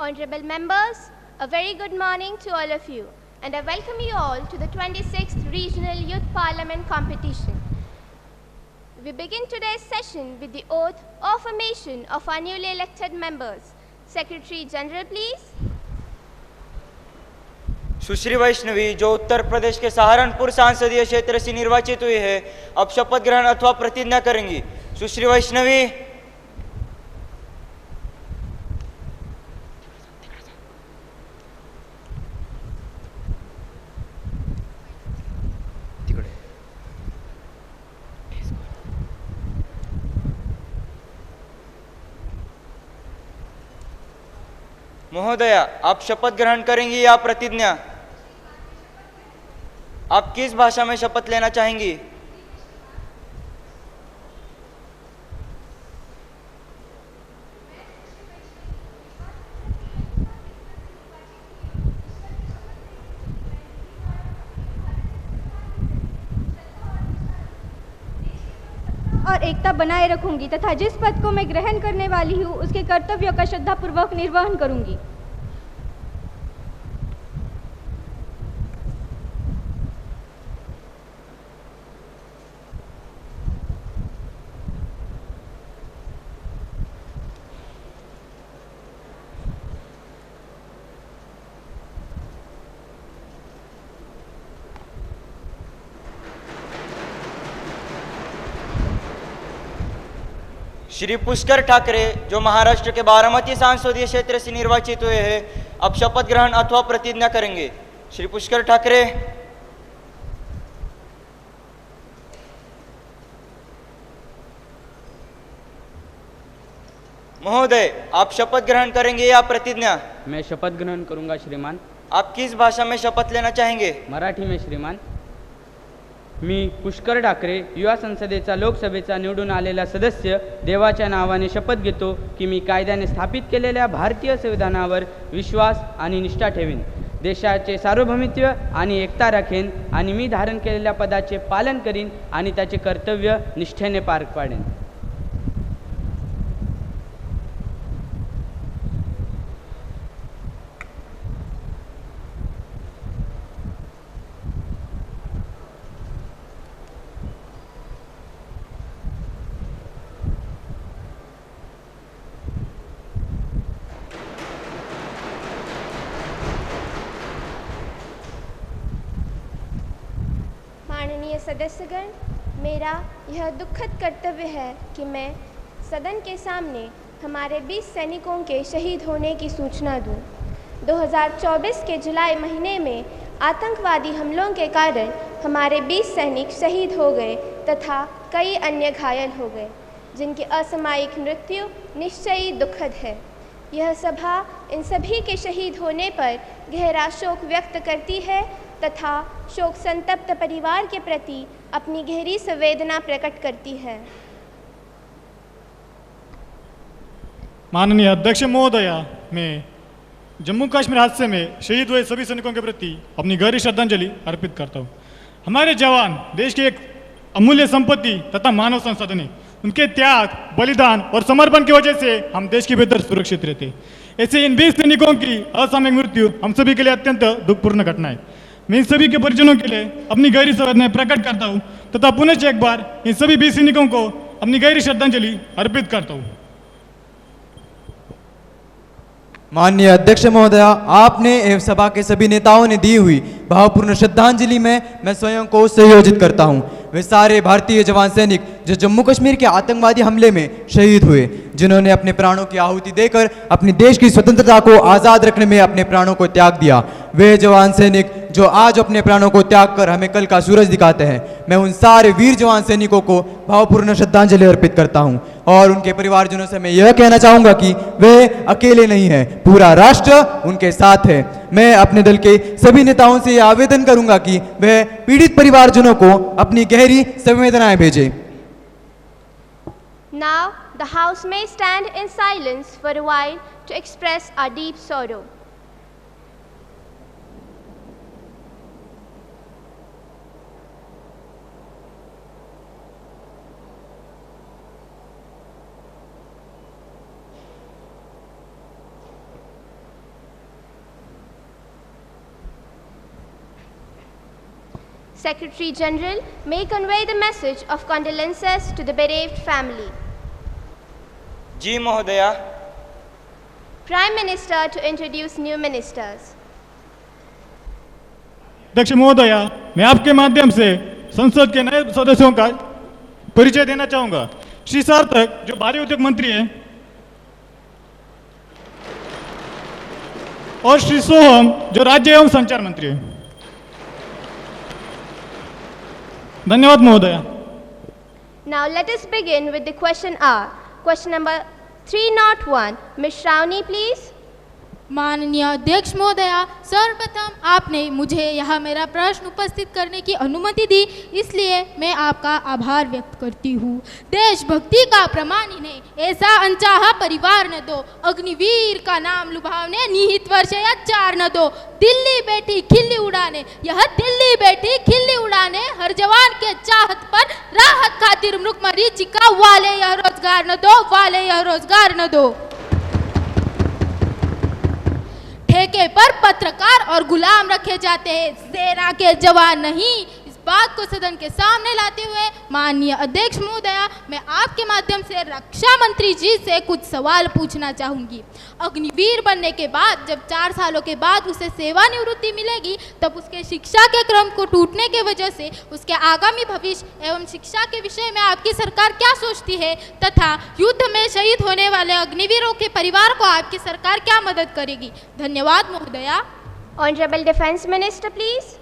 Honorable members, a very good morning to all of you, and I welcome you all to the 26th Regional Youth Parliament competition. We begin today's session with the oath or affirmation of our newly elected members. Secretary General, please. सुश्री वैष्णवी, जो उत्तर प्रदेश के सहारनपुर सांसदीय क्षेत्र से निर्वाचित हुई है, अब शपथ ग्रहण अथवा प्रतिज्ञा करेंगी। सुश्री वैष्णवी। महोदया, आप शपथ ग्रहण करेंगी या प्रतिज्ञा? आप किस भाषा में शपथ लेना चाहेंगी? और एकता बनाए रखूंगी तथा जिस पद को मैं ग्रहण करने वाली हूँ उसके कर्तव्यों का श्रद्धापूर्वक निर्वहन करूंगी। श्री पुष्कर ठाकरे, जो महाराष्ट्र के बारामती संसदीय क्षेत्र से निर्वाचित हुए हैं, अब शपथ ग्रहण अथवा प्रतिज्ञा करेंगे। श्री पुष्कर ठाकरे। महोदय, आप शपथ ग्रहण करेंगे या प्रतिज्ञा? मैं शपथ ग्रहण करूंगा श्रीमान। आप किस भाषा में शपथ लेना चाहेंगे? मराठी में श्रीमान। मी पुष्कर ठाकरे, युवा संसदेचा लोकसभेचा निवडून आलेला सदस्य, देवाच्या नावाने शपथ घेतो की मी कायद्याने स्थापित केलेल्या भारतीय संविधानावर विश्वास आणि निष्ठा ठेवीन, देशाचे सार्वभौमित्व आणि एकता राखेन आणि मी धारण केलेल्या पदाचे पालन करीन आणि त्याचे कर्तव्य निष्ठेने पार पाडेन। माननीय सदस्यगण, मेरा यह दुखद कर्तव्य है कि मैं सदन के सामने हमारे 20 सैनिकों के शहीद होने की सूचना दूं। 2024 के जुलाई महीने में आतंकवादी हमलों के कारण हमारे 20 सैनिक शहीद हो गए तथा कई अन्य घायल हो गए, जिनकी असामयिक मृत्यु निश्चय ही दुखद है। यह सभा इन सभी के शहीद होने पर गहरा शोक व्यक्त करती है तथा शोक संतप्त परिवार के प्रति अपनी गहरी संवेदना प्रकट करती है। माननीय अध्यक्ष महोदया, मैं जम्मू कश्मीर हादसे में शहीद हुए सभी सैनिकों के प्रति अपनी गहरी श्रद्धांजलि अर्पित करता हूँ। हमारे जवान देश की एक अमूल्य संपत्ति तथा मानव संसाधन है। उनके त्याग, बलिदान और समर्पण की वजह से हम देश के भीतर सुरक्षित रहते। ऐसे इन 20 सैनिकों की असामयिक मृत्यु हम सभी के लिए अत्यंत दुखपूर्ण घटना है। मैं इन सभी के परिजनों के लिए अपनी गहरी संवेदनाएं प्रकट करता हूँ तथा पुनः एक बार इन सभी 20 सैनिकों को अपनी गहरी श्रद्धांजलि अर्पित करता हूँ। माननीय अध्यक्ष महोदया, आपने एवं सभा के सभी नेताओं ने दी हुई भावपूर्ण श्रद्धांजलि में मैं स्वयं को संयोजित करता हूं। वे सारे भारतीय जवान सैनिक जो जम्मू कश्मीर के आतंकवादी हमले में शहीद हुए, जिन्होंने अपने प्राणों की आहुति देकर अपने देश की स्वतंत्रता को आज़ाद रखने में अपने प्राणों को त्याग दिया, वे जवान सैनिक जो आज अपने प्राणों को त्याग कर हमें कल का सूरज दिखाते हैं, मैं उन सारे वीर जवान सैनिकों को भावपूर्ण श्रद्धांजलि अर्पित करता हूं। और उनके परिवारजनों से मैं यह कहना चाहूँगा कि वे अकेले नहीं हैं, पूरा राष्ट्र उनके साथ है। मैं अपने दल के सभी नेताओं से यह आवेदन करूंगा कि वे पीड़ित परिवारजनों को अपनी गहरी संवेदनाएं भेजें। Now the House may stand in silence for a while to express our deep sorrow. Secretary General may convey the message of condolences to the bereaved family. जी महोदया। Prime Minister to introduce new ministers. अध्यक्ष महोदया, मैं आपके माध्यम से संसद के नए सदस्यों का परिचय देना चाहूंगा। श्री सार्थक जो भारी उद्योग मंत्री हैं और श्री सोहम जो राज्य एवं संचार मंत्री हैं। धन्यवाद महोदया। Now let us begin with the question hour. Question number 301. Ms. Shravani, please. माननीय अध्यक्ष महोदया, सर्वप्रथम आपने मुझे यहाँ मेरा प्रश्न उपस्थित करने की अनुमति दी, इसलिए मैं आपका आभार व्यक्त करती हूँ। देशभक्ति का प्रमाण इन्हें ऐसा अनचाहा परिवार न दो, अग्निवीर का नाम लुभावने निहित वर्ष या 4 न दो। दिल्ली बेटी खिल्ली उड़ाने, यह दिल्ली बेटी खिल्ली उड़ाने, हर जवान के चाहत पर राहत खातिर मरीचिका, वाले यह रोजगार न दो, वाले यह रोजगार न दो। ठेके पर पत्रकार और गुलाम रखे जाते हैं, सेना के जवान नहीं। इस बात को सदन के सामने लाते हुए माननीय अध्यक्ष महोदया, मैं आपके माध्यम से रक्षा मंत्री जी से कुछ सवाल पूछना चाहूँगी। अग्निवीर बनने के बाद जब 4 सालों के बाद उसे सेवानिवृत्ति मिलेगी, तब उसके शिक्षा के क्रम को टूटने के वजह से उसके आगामी भविष्य एवं शिक्षा के विषय में आपकी सरकार क्या सोचती है, तथा युद्ध में शहीद होने वाले अग्निवीरों के परिवार को आपकी सरकार क्या मदद करेगी? धन्यवाद महोदया। Honorable Defense Minister, please.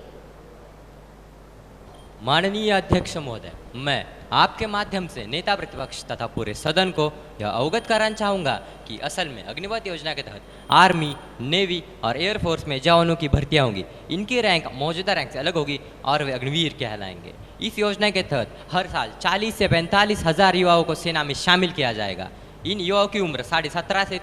माननीय अध्यक्ष महोदय, मैं आपके माध्यम से नेता प्रतिपक्ष तथा पूरे सदन को यह अवगत कराना चाहूँगा कि असल में अग्निपथ योजना के तहत आर्मी, नेवी और एयरफोर्स में जवानों की भर्तियाँ होंगी। इनकी रैंक मौजूदा रैंक से अलग होगी और वे अग्निवीर कहलाएंगे। इस योजना के तहत हर साल 40 से 45 हज़ार युवाओं को सेना में शामिल किया जाएगा। इन युवाओं की उम्र 17.5 से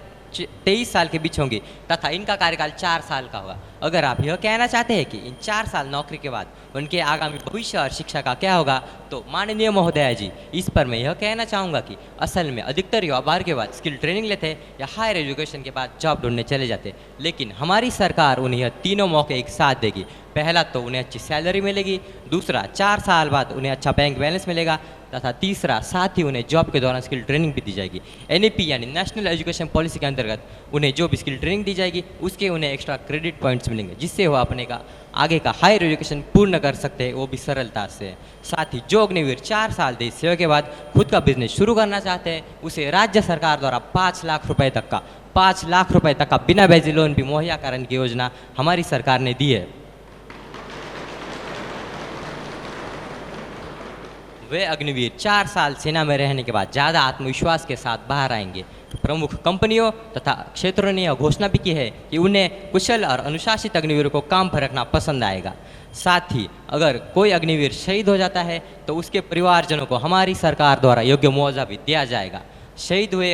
23 साल के बीच होंगी तथा इनका कार्यकाल 4 साल का होगा। अगर आप यह कहना चाहते हैं कि इन 4 साल नौकरी के बाद उनके आगामी भविष्य और शिक्षा का क्या होगा, तो माननीय महोदया जी, इस पर मैं यह कहना चाहूँगा कि असल में अधिकतर युवा बाहर के बाद स्किल ट्रेनिंग लेते या हायर एजुकेशन के बाद जॉब ढूंढने चले जाते, लेकिन हमारी सरकार उन्हें यह तीनों मौके एक साथ देगी। पहला तो उन्हें अच्छी सैलरी मिलेगी, दूसरा 4 साल बाद उन्हें अच्छा बैंक बैलेंस मिलेगा, तथा तीसरा साथ ही उन्हें जॉब के दौरान स्किल ट्रेनिंग भी दी जाएगी। NEP यानी नेशनल एजुकेशन पॉलिसी के अंतर्गत उन्हें जो भी स्किल ट्रेनिंग दी जाएगी उसके उन्हें एक्स्ट्रा क्रेडिट पॉइंट्स मिलेंगे, जिससे वो अपने का आगे का हायर एजुकेशन पूर्ण कर सकते हैं, वो भी सरलता से। साथ ही जो अग्निवीर 4 साल देश सेवा के बाद खुद का बिजनेस शुरू करना चाहते हैं, उसे राज्य सरकार द्वारा 5 लाख रुपए तक का बिना ब्याजी लोन भी मुहैया कराने की योजना हमारी सरकार ने दी है। वे अग्निवीर 4 साल सेना में रहने के बाद ज़्यादा आत्मविश्वास के साथ बाहर आएंगे। प्रमुख कंपनियों तथा क्षेत्रों ने यह घोषणा भी की है कि उन्हें कुशल और अनुशासित अग्निवीरों को काम पर रखना पसंद आएगा। साथ ही अगर कोई अग्निवीर शहीद हो जाता है तो उसके परिवारजनों को हमारी सरकार द्वारा योग्य मुआवजा भी दिया जाएगा। शहीद हुए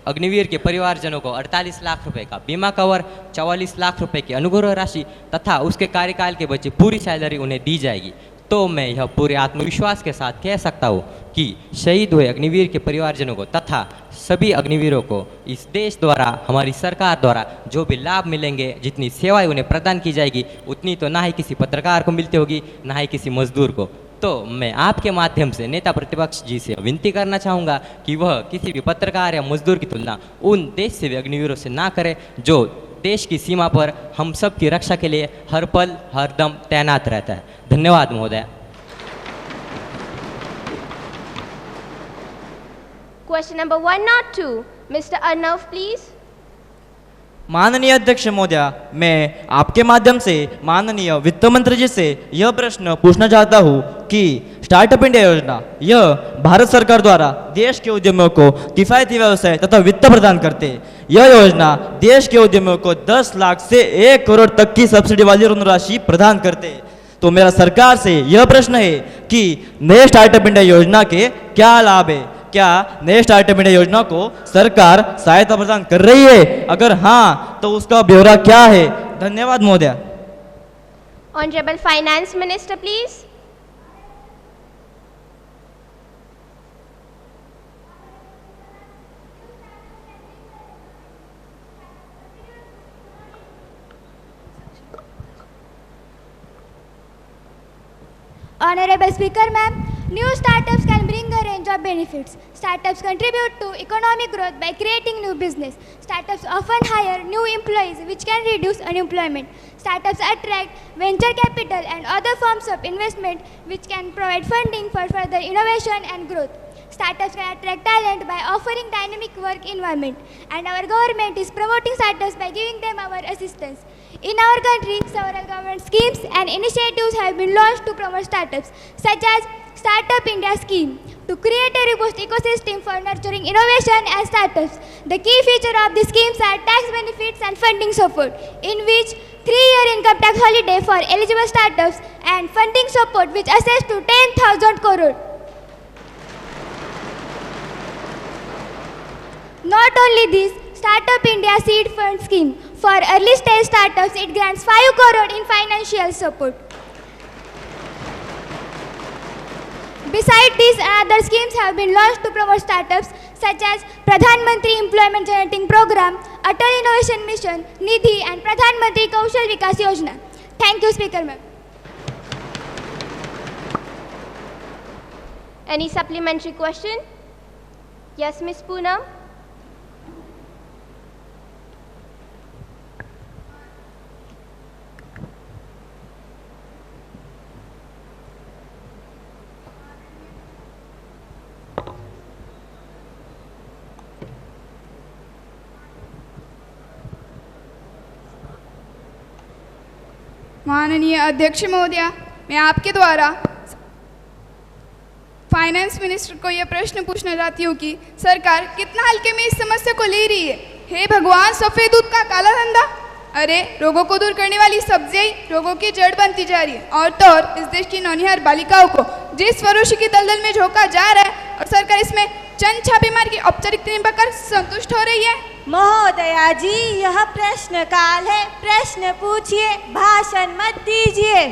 अग्निवीर के परिवारजनों को 48 लाख रुपए का बीमा कवर, 44 लाख रुपए की अनुग्रह राशि तथा उसके कार्यकाल के बचे पूरी सैलरी उन्हें दी जाएगी। तो मैं यह पूरे आत्मविश्वास के साथ कह सकता हूँ कि शहीद हुए अग्निवीर के परिवारजनों को तथा सभी अग्निवीरों को इस देश द्वारा, हमारी सरकार द्वारा जो भी लाभ मिलेंगे, जितनी सेवाएं उन्हें प्रदान की जाएगी, उतनी तो ना ही किसी पत्रकार को मिलती होगी, ना ही किसी मजदूर को। तो मैं आपके माध्यम से नेता प्रतिपक्ष जी से विनती करना चाहूँगा कि वह किसी भी पत्रकार या मजदूर की तुलना उन देश सेवी अग्निवीरों से ना करें जो देश की सीमा पर हम सब की रक्षा के लिए हर पल हर दम तैनात रहता है। धन्यवाद महोदय। Question number 102. Mr. Arnav, please. माननीय अध्यक्ष महोदया, मैं आपके माध्यम से माननीय वित्त मंत्री जी से यह प्रश्न पूछना चाहता हूँ कि स्टार्टअप इंडिया योजना यह भारत सरकार द्वारा देश के उद्यमियों को किफ़ायती व्यवसाय तथा वित्त प्रदान करते हैं। यह योजना देश के उद्यमियों को 10 लाख से 1 करोड़ तक की सब्सिडी वाली ऋण राशि प्रदान करते हैं। तो मेरा सरकार से यह प्रश्न है कि नए स्टार्टअप इंडिया योजना के क्या लाभ है? क्या नए स्टार्टअप इंडिया योजना को सरकार सहायता प्रदान कर रही है? अगर हाँ, तो उसका ब्यौरा क्या है? धन्यवाद महोदया। Honorable Finance Minister, please. Honorable Speaker, ma'am, new startups can bring a range of benefits. Startups contribute to economic growth by creating new business. Startups often hire new employees, which can reduce unemployment. Startups attract venture capital and other forms of investment, which can provide funding for further innovation and growth. Startups can attract talent by offering dynamic work environment, and our government is promoting startups by giving them our assistance. In our country, several government schemes and initiatives have been launched to promote startups, such as Startup India scheme, to create a robust ecosystem for nurturing innovation and startups. The key feature of these schemes are tax benefits and funding support, in which 3-year income tax holiday for eligible startups and funding support which assess to 10,000 crore. Not only this, Startup India Seed Fund scheme for early stage startups, it grants 5 crore in financial support. Besides these, other schemes have been launched to promote startups, such as Pradhan Mantri Employment Generating Program, Atal Innovation Mission, Nidhi, and Pradhan Mantri Kaushal Vikas Yojana. Thank you, Speaker ma'am. Any supplementary question? Yes, Ms. Poonam. माननीय अध्यक्ष महोदया, मैं आपके द्वारा finance minister को यह प्रश्न पूछना चाहती हूँ कि सरकार कितना हल्के में इस समस्या को ले रही है। हे भगवान, सफ़ेद दूध का काला धंधा। अरे, रोगों को दूर करने वाली सब्जियां ही रोगों की जड़ बनती जा रही है, और तो और इस देश की नौनिहार बालिकाओं को जिस फरोशी की दलदल में झोंका जा रहा है, और सरकार इसमें चंद छापेमार की औपचारिक निभा कर संतुष्ट हो रही है। महोदया जी, यह प्रश्न काल है, प्रश्न पूछिए, भाषण मत दीजिए।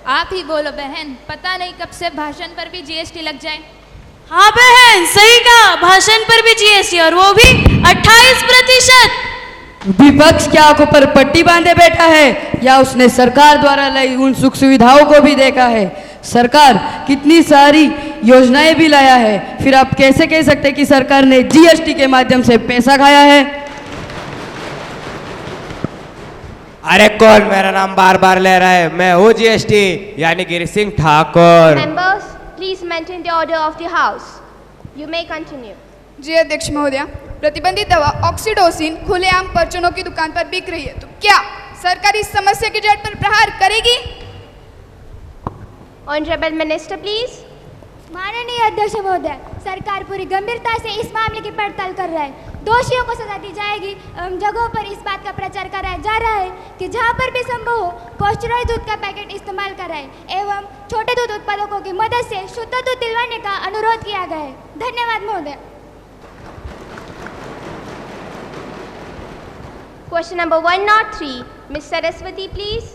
आप ही बोलो बहन, पता नहीं कब से भाषण पर भी जीएसटी लग जाए। हाँ बहन, सही कहा, भाषण पर भी जीएसटी, और वो भी 28%। विपक्ष क्या आंखों पर पट्टी बांधे बैठा है, या उसने सरकार द्वारा लाई उन सुख सुविधाओं को भी देखा है? सरकार कितनी सारी योजनाएं भी लाया है, फिर आप कैसे कह सकते कि सरकार ने जीएसटी के माध्यम से पैसा खाया है? अरे कौन मेरा नाम बार बार ले रहा है? मैं हूँ जीएसटी यानी गिरी Singh Thakur. Members, please maintain the order of the house. You may continue. जी अध्यक्ष महोदया, प्रतिबंधित दवा ऑक्सीडोसिन खुलेआम परचूनों की दुकान पर बिक रही है, तो क्या सरकार इस समस्या की जड़ पर प्रहार करेगी? Honorable Minister, please. माननीय अध्यक्ष महोदय, सरकार पूरी गंभीरता से इस मामले की पड़ताल कर रहा है। दोषियों को सजा दी जाएगी एवं जगहों पर इस बात का प्रचार कराया जा रहा है कि जहां पर भी संभव हो पॉस्चराइज्ड दूध का पैकेट इस्तेमाल कराएं एवं छोटे दूध उत्पादकों की मदद से शुद्ध दूध दिलवाने का अनुरोध किया गया है। धन्यवाद महोदय। Question number 103. Ms. Saraswati, please.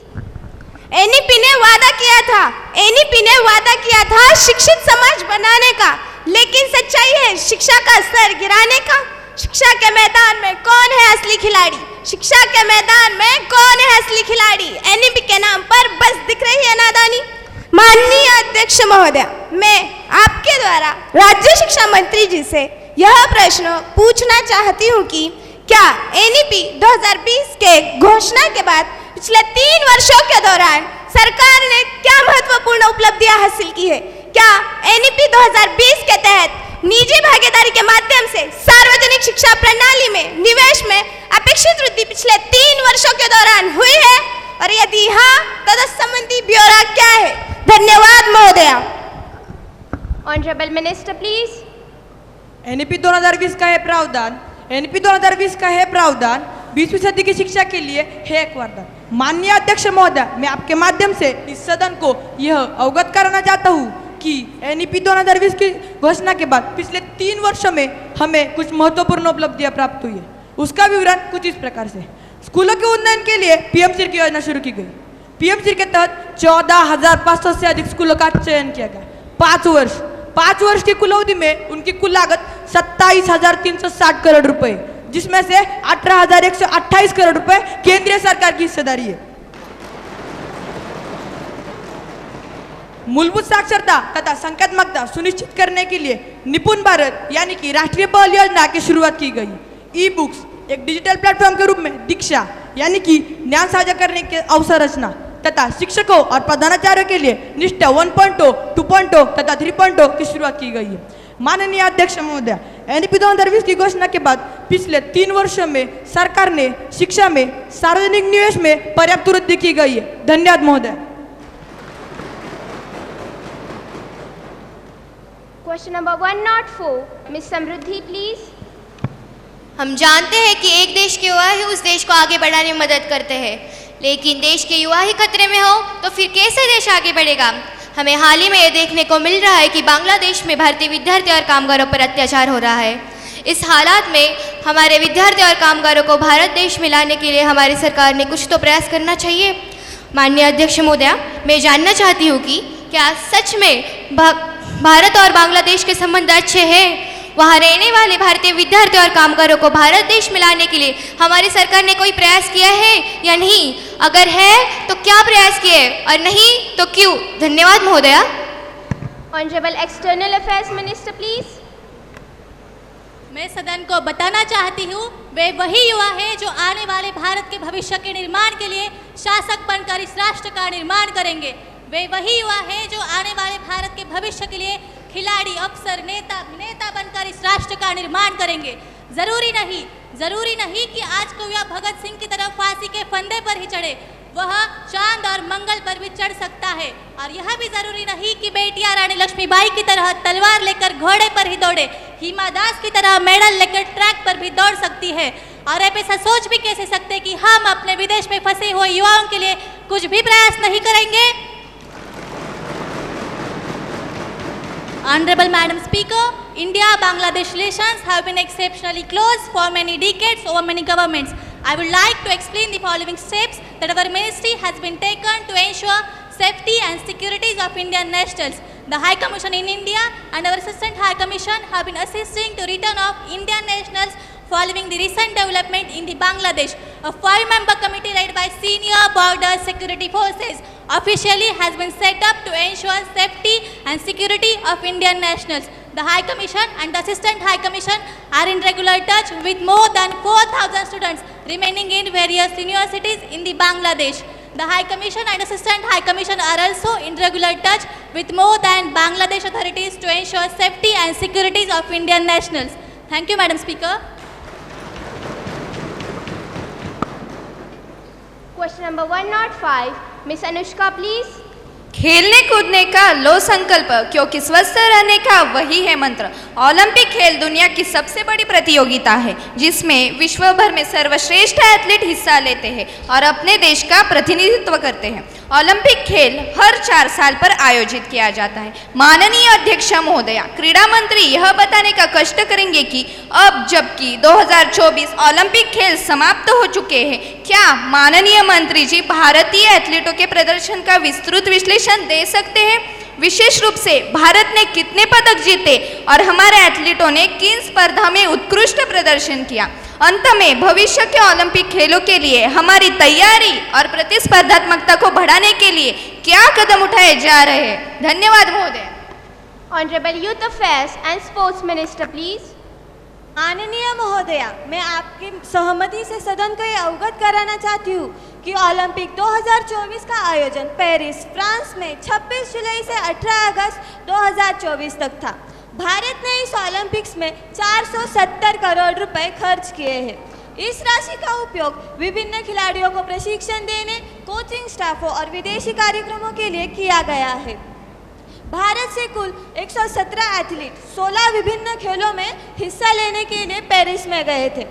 NEP ने वादा किया था शिक्षित समाज बनाने का, लेकिन सच्चाई है शिक्षा का स्तर गिराने का। शिक्षा के मैदान में कौन है असली खिलाड़ी? शिक्षा के मैदान में कौन है असली खिलाड़ी? एनईपी के नाम पर बस दिख रही है नादानी। माननीय अध्यक्ष महोदय, मैं आपके द्वारा राज्य शिक्षा मंत्री जी से यह प्रश्न पूछना चाहती हूँ कि क्या एनईपी 2020 के घोषणा के बाद पिछले 3 वर्षों के दौरान सरकार ने क्या महत्वपूर्ण उपलब्धियां हासिल की है? क्या एनईपी 2020 के तहत निजी भागीदारी के माध्यम से सार्वजनिक शिक्षा प्रणाली में निवेश में अपेक्षित वृद्धि पिछले 3 वर्षों के दौरान हुई है, और यदि हाँ तो संबंधी ब्यौरा क्या है? धन्यवाद महोदया। Honorable Minister, please. एनईपी 2020 का है प्रावधान, एनईपी 2020 का है प्रावधान 20वीं सदी की शिक्षा के लिए है एक वरदान। माननीय अध्यक्ष महोदय, मैं आपके माध्यम से इस सदन को यह अवगत कराना चाहता हूँ कि एनईपी 2020 की घोषणा के बाद पिछले 3 वर्षों में हमें कुछ महत्वपूर्ण उपलब्धियां प्राप्त हुई है। उसका विवरण कुछ इस प्रकार से। स्कूलों के उन्नयन के लिए पीएमसी की योजना शुरू की गई। पीएमसी के तहत 14,500 से अधिक स्कूलों का चयन किया गया। 5 वर्ष की कुल अवधि में उनकी कुल लागत 27,360 करोड़ रुपए, जिसमें से 18,128 करोड़ रुपए केंद्रीय सरकार की हिस्सेदारी है। मूलभूत साक्षरता तथा संख्यात्मकता सुनिश्चित करने के लिए निपुण भारत यानी कि राष्ट्रीय पहल योजना की शुरुआत की गई। ई बुक्स एक डिजिटल प्लेटफॉर्म के रूप में दीक्षा यानी कि ज्ञान साझा करने के अवसर रचना तथा शिक्षकों और प्रधानाचार्यों के लिए निष्ठा 1.0, 2.0 तथा 3.0 की शुरुआत की गई है। माननीय अध्यक्ष महोदय, एनईपी 2020 की घोषणा के बाद पिछले 3 वर्षों में सरकार ने शिक्षा में सार्वजनिक निवेश में पर्याप्त वृद्धि की गई है। धन्यवाद महोदय। Question number 104, miss Samriddhi please. हम जानते हैं कि एक देश के युवा ही उस देश को आगे बढ़ाने में मदद करते हैं, लेकिन देश के युवा ही खतरे में हो तो फिर कैसे देश आगे बढ़ेगा। हमें हाल ही में ये देखने को मिल रहा है कि बांग्लादेश में भारतीय विद्यार्थी और कामगारों पर अत्याचार हो रहा है। इस हालात में हमारे विद्यार्थी और कामगारों को भारत देश में लाने के लिए हमारी सरकार ने कुछ तो प्रयास करना चाहिए। माननीय अध्यक्ष महोदया, मैं जानना चाहती हूँ कि क्या सच में भारत और बांग्लादेश के संबंध अच्छे हैं? वहाँ रहने वाले भारतीय विद्यार्थी और कामगारों को भारत देश में लाने के लिए हमारी सरकार ने कोई प्रयास किया है या नहीं? अगर है तो क्या प्रयास किए और नहीं तो क्यों? धन्यवाद महोदया। Honourable external affairs minister please. मैं सदन को बताना चाहती हूँ, वे वही युवा हैं जो आने वाले भारत के भविष्य के निर्माण के लिए शासक बनकर इस राष्ट्र का निर्माण करेंगे। वे वही युवा हैं जो आने वाले भारत के भविष्य के लिए खिलाड़ी, अफसर, नेता बनकर इस राष्ट्र का निर्माण करेंगे। जरूरी नहीं कि आज को युवा भगत सिंह की तरफ फांसी के फंदे पर ही चढ़े, वह चांद और मंगल पर भी चढ़ सकता है। और यह भी जरूरी नहीं कि बेटियां रानी लक्ष्मीबाई की तरह तलवार लेकर घोड़े पर ही दौड़े, हिमा दास की तरह मेडल लेकर ट्रैक पर भी दौड़ सकती है। और आप ऐसा सोच भी कैसे सकते कि हम अपने विदेश में फंसे हुए युवाओं के लिए कुछ भी प्रयास नहीं करेंगे। Honorable Madam Speaker, India-Bangladesh relations have been exceptionally close for many decades over many governments. I would like to explain the following steps that our ministry has been taken to ensure safety and security of Indian nationals. The High Commission in India and our Assistant High Commission have been assisting to return of Indian nationals following the recent development in the Bangladesh. A 5-member committee led by senior border security forces officially has been set up to ensure safety and security of Indian nationals. The High Commission and the Assistant High Commission are in regular touch with more than 4,000 students remaining in various universities in the Bangladesh. The High Commission and Assistant High Commission are also in regular touch with more than Bangladesh authorities to ensure safety and security of Indian nationals. Thank you, Madam Speaker. Question number 105, Miss Anushka please. खेलने कूदने का लो संकल्प, क्योंकि स्वस्थ रहने का वही है मंत्र। ओलंपिक खेल दुनिया की सबसे बड़ी प्रतियोगिता है जिसमें विश्व भर में सर्वश्रेष्ठ एथलीट हिस्सा लेते हैं और अपने देश का प्रतिनिधित्व करते हैं। ओलंपिक खेल हर 4 साल पर आयोजित किया जाता है। माननीय अध्यक्ष महोदया, क्रीड़ा मंत्री यह बताने का कष्ट करेंगे कि अब जबकि 2024 ओलंपिक खेल समाप्त हो चुके हैं, क्या माननीय मंत्री जी भारतीय एथलीटों के प्रदर्शन का विस्तृत विश्लेषण दे सकते हैं? विशेष रूप से भारत ने कितने पदक जीते और हमारे एथलीटों ने किन स्पर्धा में उत्कृष्ट प्रदर्शन किया? अंत में भविष्य के ओलंपिक खेलों के लिए हमारी तैयारी और प्रतिस्पर्धात्मकता को बढ़ाने के लिए क्या कदम उठाए जा रहे हैं? धन्यवाद महोदय। Honourable youth affairs and sports minister please. माननीय महोदया, मैं आपकी सहमति से सदन को ये अवगत कराना चाहती हूँ कि ओलंपिक 2024 का आयोजन पेरिस, फ्रांस में 26 जुलाई से 18 अगस्त 2024 तक था। भारत ने इस ओलंपिक्स में 470 करोड़ रुपए खर्च किए हैं। इस राशि का उपयोग विभिन्न खिलाड़ियों को प्रशिक्षण देने, कोचिंग स्टाफों और विदेशी कार्यक्रमों के लिए किया गया है। भारत से कुल 117 एथलीट 16 विभिन्न खेलों में हिस्सा लेने के लिए पेरिस में गए थे।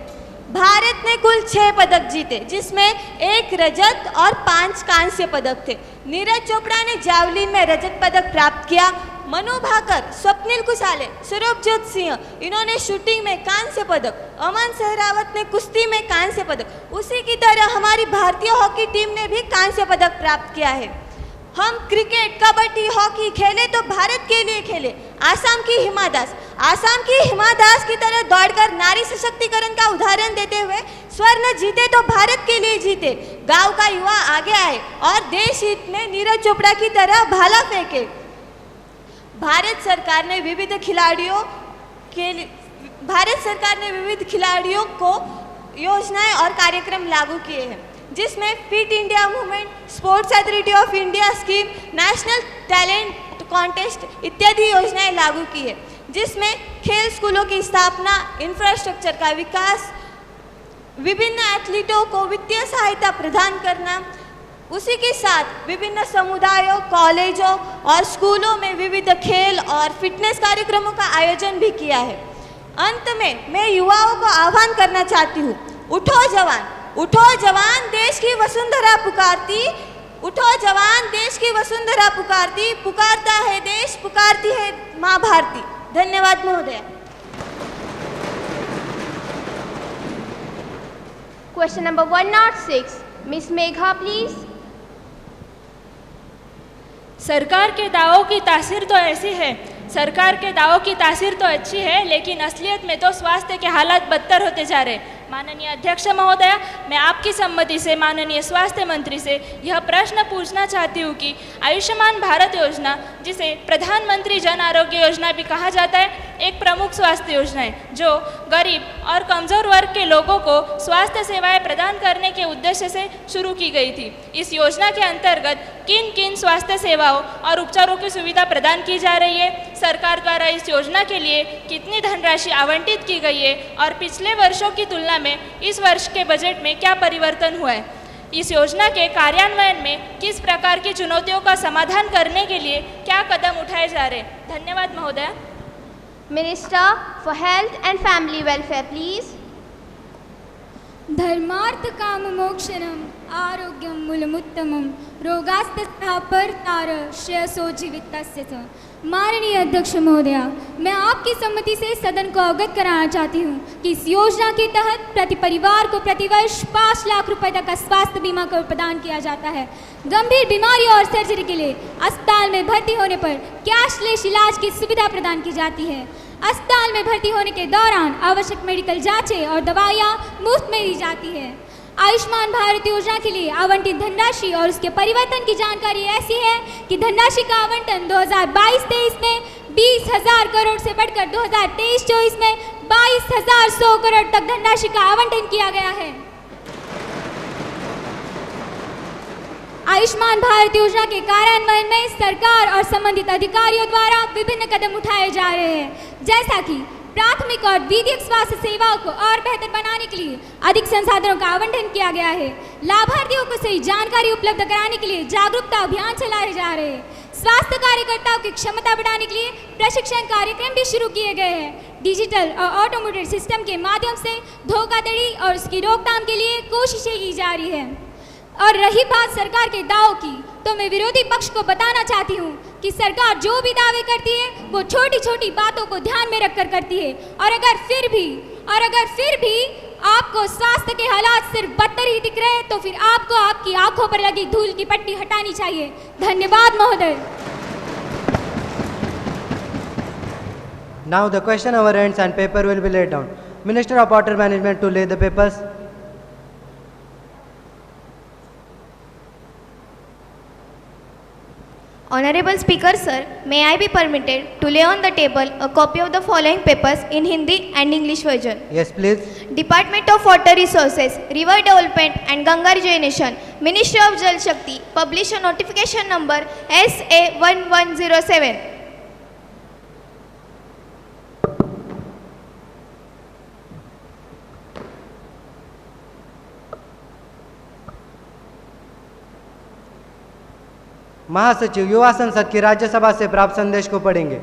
भारत ने कुल 6 पदक जीते, जिसमें 1 रजत और 5 कांस्य पदक थे। नीरज चोपड़ा ने जावलिन में रजत पदक प्राप्त किया। मनु भाकर, स्वप्निल कुशाले, सुरभजोत सिंह, इन्होंने शूटिंग में कांस्य पदक, अमन सहरावत ने कुश्ती में कांस्य पदक। उसी की तरह हमारी भारतीय हॉकी टीम ने भी कांस्य पदक प्राप्त किया है। हम क्रिकेट, कबड्डी, हॉकी खेले तो भारत के लिए खेले। आसाम की हिमा दास की तरह दौड़कर नारी सशक्तिकरण का उदाहरण देते हुए स्वर्ण जीते तो भारत के लिए जीते। गांव का युवा आगे आए और देश हित में नीरज चोपड़ा की तरह भाला फेंके। भारत सरकार ने विविध खिलाड़ियों को योजनाएं और कार्यक्रम लागू किए हैं, जिसमें fit India movement, sports authority of India scheme, national talent contest इत्यादि योजनाएं लागू की है, जिसमें खेल स्कूलों की स्थापना, इंफ्रास्ट्रक्चर का विकास, विभिन्न एथलीटों को वित्तीय सहायता प्रदान करना, उसी के साथ विभिन्न समुदायों, कॉलेजों और स्कूलों में विविध खेल और फिटनेस कार्यक्रमों का आयोजन भी किया है। अंत में मैं युवाओं को आह्वान करना चाहती हूँ, उठो जवान, देश की वसुंधरा पुकारती, उठो जवान, देश की वसुंधरा पुकारती, पुकारता है देश, पुकारती है माँ भारती। धन्यवाद महोदय। Question number 106. Miss Megha, please. सरकार के दावों की तासीर तो ऐसी है, सरकार के दावों की तासीर तो अच्छी है, लेकिन असलियत में तो स्वास्थ्य के हालात बदतर होते जा रहे। माननीय अध्यक्ष महोदया, मैं आपकी सम्मति से माननीय स्वास्थ्य मंत्री से यह प्रश्न पूछना चाहती हूँ कि आयुष्मान भारत योजना, जिसे प्रधानमंत्री जन आरोग्य योजना भी कहा जाता है, एक प्रमुख स्वास्थ्य योजना है जो गरीब और कमज़ोर वर्ग के लोगों को स्वास्थ्य सेवाएं प्रदान करने के उद्देश्य से शुरू की गई थी। इस योजना के अंतर्गत किन किन स्वास्थ्य सेवाओं और उपचारों की सुविधा प्रदान की जा रही है, सरकार द्वारा इस योजना के लिए कितनी धनराशि आवंटित की गई है और पिछले वर्षों की तुलना में इस वर्ष के बजट में क्या परिवर्तन हुआ है, इस योजना के कार्यान्वयन में किस प्रकार की चुनौतियों का समाधान करने के लिए क्या कदम उठाए जा रहे हैं। धन्यवाद महोदय। Minister for Health and Family Welfare, please. धर्मार्थ काम मोक्षणम आरोग्यम मूलमुत्तमम रोगास्तस्थापरतार श्रेयसो जीवितस्य च। माननीय अध्यक्ष महोदया, मैं आपकी सम्मति से सदन को अवगत कराना चाहती हूँ कि इस योजना के तहत प्रति परिवार को प्रतिवर्ष 5 लाख रुपए तक का स्वास्थ्य बीमा को प्रदान किया जाता है। गंभीर बीमारी और सर्जरी के लिए अस्पताल में भर्ती होने पर कैशलेस इलाज की सुविधा प्रदान की जाती है। अस्पताल में भर्ती होने के दौरान आवश्यक मेडिकल जांचें और दवाइयाँ मुफ्त में दी जाती है। आयुष्मान भारत योजना के लिए आवंटित धनराशि और उसके परिवर्तन की जानकारी ऐसी है कि धनराशि का आवंटन 2022-23 में 20,000 करोड़ से बढ़कर 2023-24 में 22,100 करोड़ तक धनराशि का आवंटन किया गया है। आयुष्मान भारत योजना के कार्यान्वयन में सरकार और संबंधित अधिकारियों द्वारा विभिन्न कदम उठाए जा रहे हैं, जैसा कि प्राथमिक और द्वितीयक स्वास्थ्य सेवाओं को और बेहतर बनाने के लिए अधिक संसाधनों का आवंटन किया गया है। लाभार्थियों को सही जानकारी उपलब्ध कराने के लिए जागरूकता अभियान चलाए जा रहे हैं। स्वास्थ्य कार्यकर्ताओं की क्षमता बढ़ाने के लिए प्रशिक्षण कार्यक्रम भी शुरू किए गए हैं। डिजिटल और ऑटोमेटेड सिस्टम के माध्यम से धोखाधड़ी और उसकी रोकथाम के लिए कोशिशें की जा रही है। और रही बात सरकार के दावों की, तो मैं विरोधी पक्ष को बताना चाहती हूँ कि सरकार जो भी दावे करती है वो छोटी छोटी बातों को ध्यान में रखकर करती है। और अगर फिर भी आपको स्वास्थ्य के हालात सिर्फ बदतर ही दिख रहे हैं तो फिर आपको आपकी आंखों पर लगी धूल की पट्टी हटानी चाहिए। धन्यवाद महोदय। Now the question hour ends and paper will be laid down. Minister of Water Management to lay the papers. Honorable Speaker Sir, may I be permitted to lay on the table a copy of the following papers in Hindi and English version. Yes, please. Department of Water Resources, River Development and Ganga Rejuvenation, Ministry of Jal Shakti, publish a notification number SA1107. महासचिव युवा संसद की राज्यसभा से प्राप्त संदेश को पढ़ेंगे।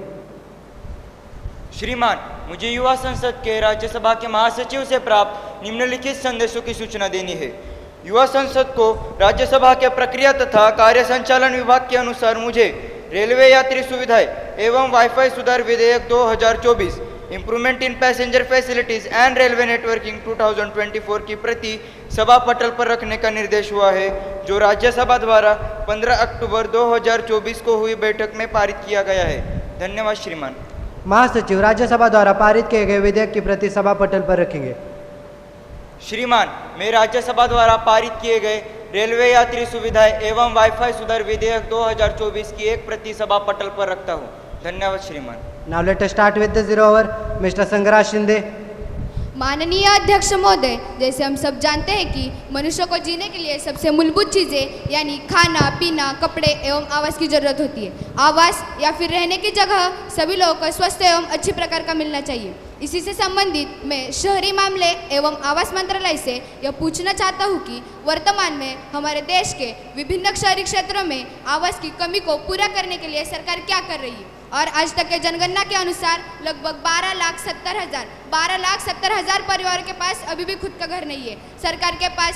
श्रीमान, मुझे युवा संसद के राज्यसभा के महासचिव से प्राप्त निम्नलिखित संदेशों की सूचना देनी है। युवा संसद को राज्यसभा के प्रक्रिया तथा कार्य संचालन विभाग के अनुसार मुझे रेलवे यात्री सुविधाएं एवं वाईफाई सुधार विधेयक 2024 improvement in passenger facilities and railway networking 2024 की प्रति सभा पटल पर रखने का निर्देश हुआ है, जो राज्यसभा द्वारा 15 अक्टूबर 2024 को हुई बैठक में पारित किया गया है। धन्यवाद श्रीमान। महासचिव राज्यसभा द्वारा पारित किए गए विधेयक की प्रति सभा पटल पर रखेंगे। श्रीमान, मैं राज्यसभा द्वारा पारित किए गए रेलवे यात्री सुविधाएं एवं वाईफाई सुधार विधेयक 2024 की एक प्रति सभा पटल पर रखता हूँ। धन्यवाद श्रीमान। Now let us start with the 0 hour. Mr. Sangraj Shinde. माननीय अध्यक्ष महोदय, जैसे हम सब जानते हैं कि मनुष्य को जीने के लिए सबसे मूलभूत चीज़ें यानी खाना पीना कपड़े एवं आवास की जरूरत होती है। आवास या फिर रहने की जगह सभी लोगों को स्वस्थ एवं अच्छी प्रकार का मिलना चाहिए। इसी से संबंधित मैं शहरी मामले एवं आवास मंत्रालय से यह पूछना चाहता हूँ कि वर्तमान में हमारे देश के विभिन्न शहरी क्षेत्रों में आवास की कमी को पूरा करने के लिए सरकार क्या कर रही है, और आज तक के जनगणना के अनुसार लगभग 12,70,000 परिवारों के पास अभी भी खुद का घर नहीं है। सरकार के पास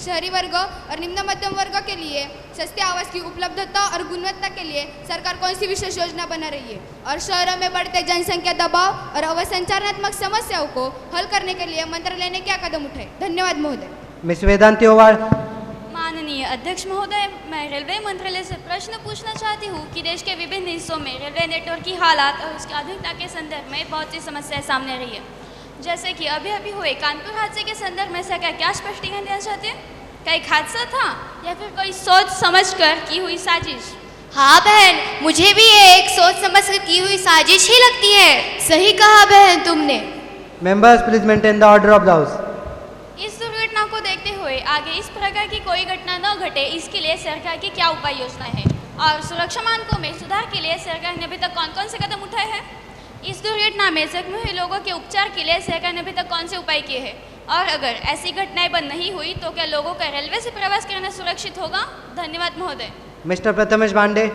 शहरी वर्ग और निम्न मध्यम वर्ग के लिए सस्ते आवास की उपलब्धता और गुणवत्ता के लिए सरकार कौन सी विशेष योजना बना रही है, और शहरों में बढ़ते जनसंख्या दबाव और अवसंरचनात्मक समस्याओं को हल करने के लिए मंत्रालय ने क्या कदम उठाए। धन्यवाद महोदय। Miss Vedanti Owad. माननीय अध्यक्ष महोदय, मैं रेलवे मंत्रालय से प्रश्न पूछना चाहती हूँ कि देश के विभिन्न हिस्सों में रेलवे नेटवर्क की हालात और उसकी आधुनिकता के संदर्भ में बहुत सी समस्याएं सामने रही है। जैसे कि अभी अभी हुए कानपुर हादसे के संदर्भ में सरकार क्या स्पष्टीकरण देना चाहते हैं? क्या एक हादसा था या फिर कोई सोच समझ कर की हुई साजिश? हाँ बहन, मुझे भी ये एक सोच समझ कर की हुई साजिश ही लगती है। सही कहा बहन तुमने। Members, please maintain the order of the house. इस दुर्घटना को देखते हुए आगे इस प्रकार की कोई घटना न घटे, इसके लिए सरकार की क्या उपाय योजनाएं हैं, और सुरक्षा मानकों में सुधार के लिए सरकार ने अभी तक कौन कौन से कदम उठाए हैं? इस दुर्घटना में जख्मी हुए लोगों के उपचार के लिए सरकार ने अभी तक कौन से उपाय किए हैं, और अगर ऐसी घटनाएं बंद नहीं हुई तो क्या लोगों का रेलवे से प्रवास करना सुरक्षित होगा? धन्यवाद महोदय। Mr. Prathamesh Bande.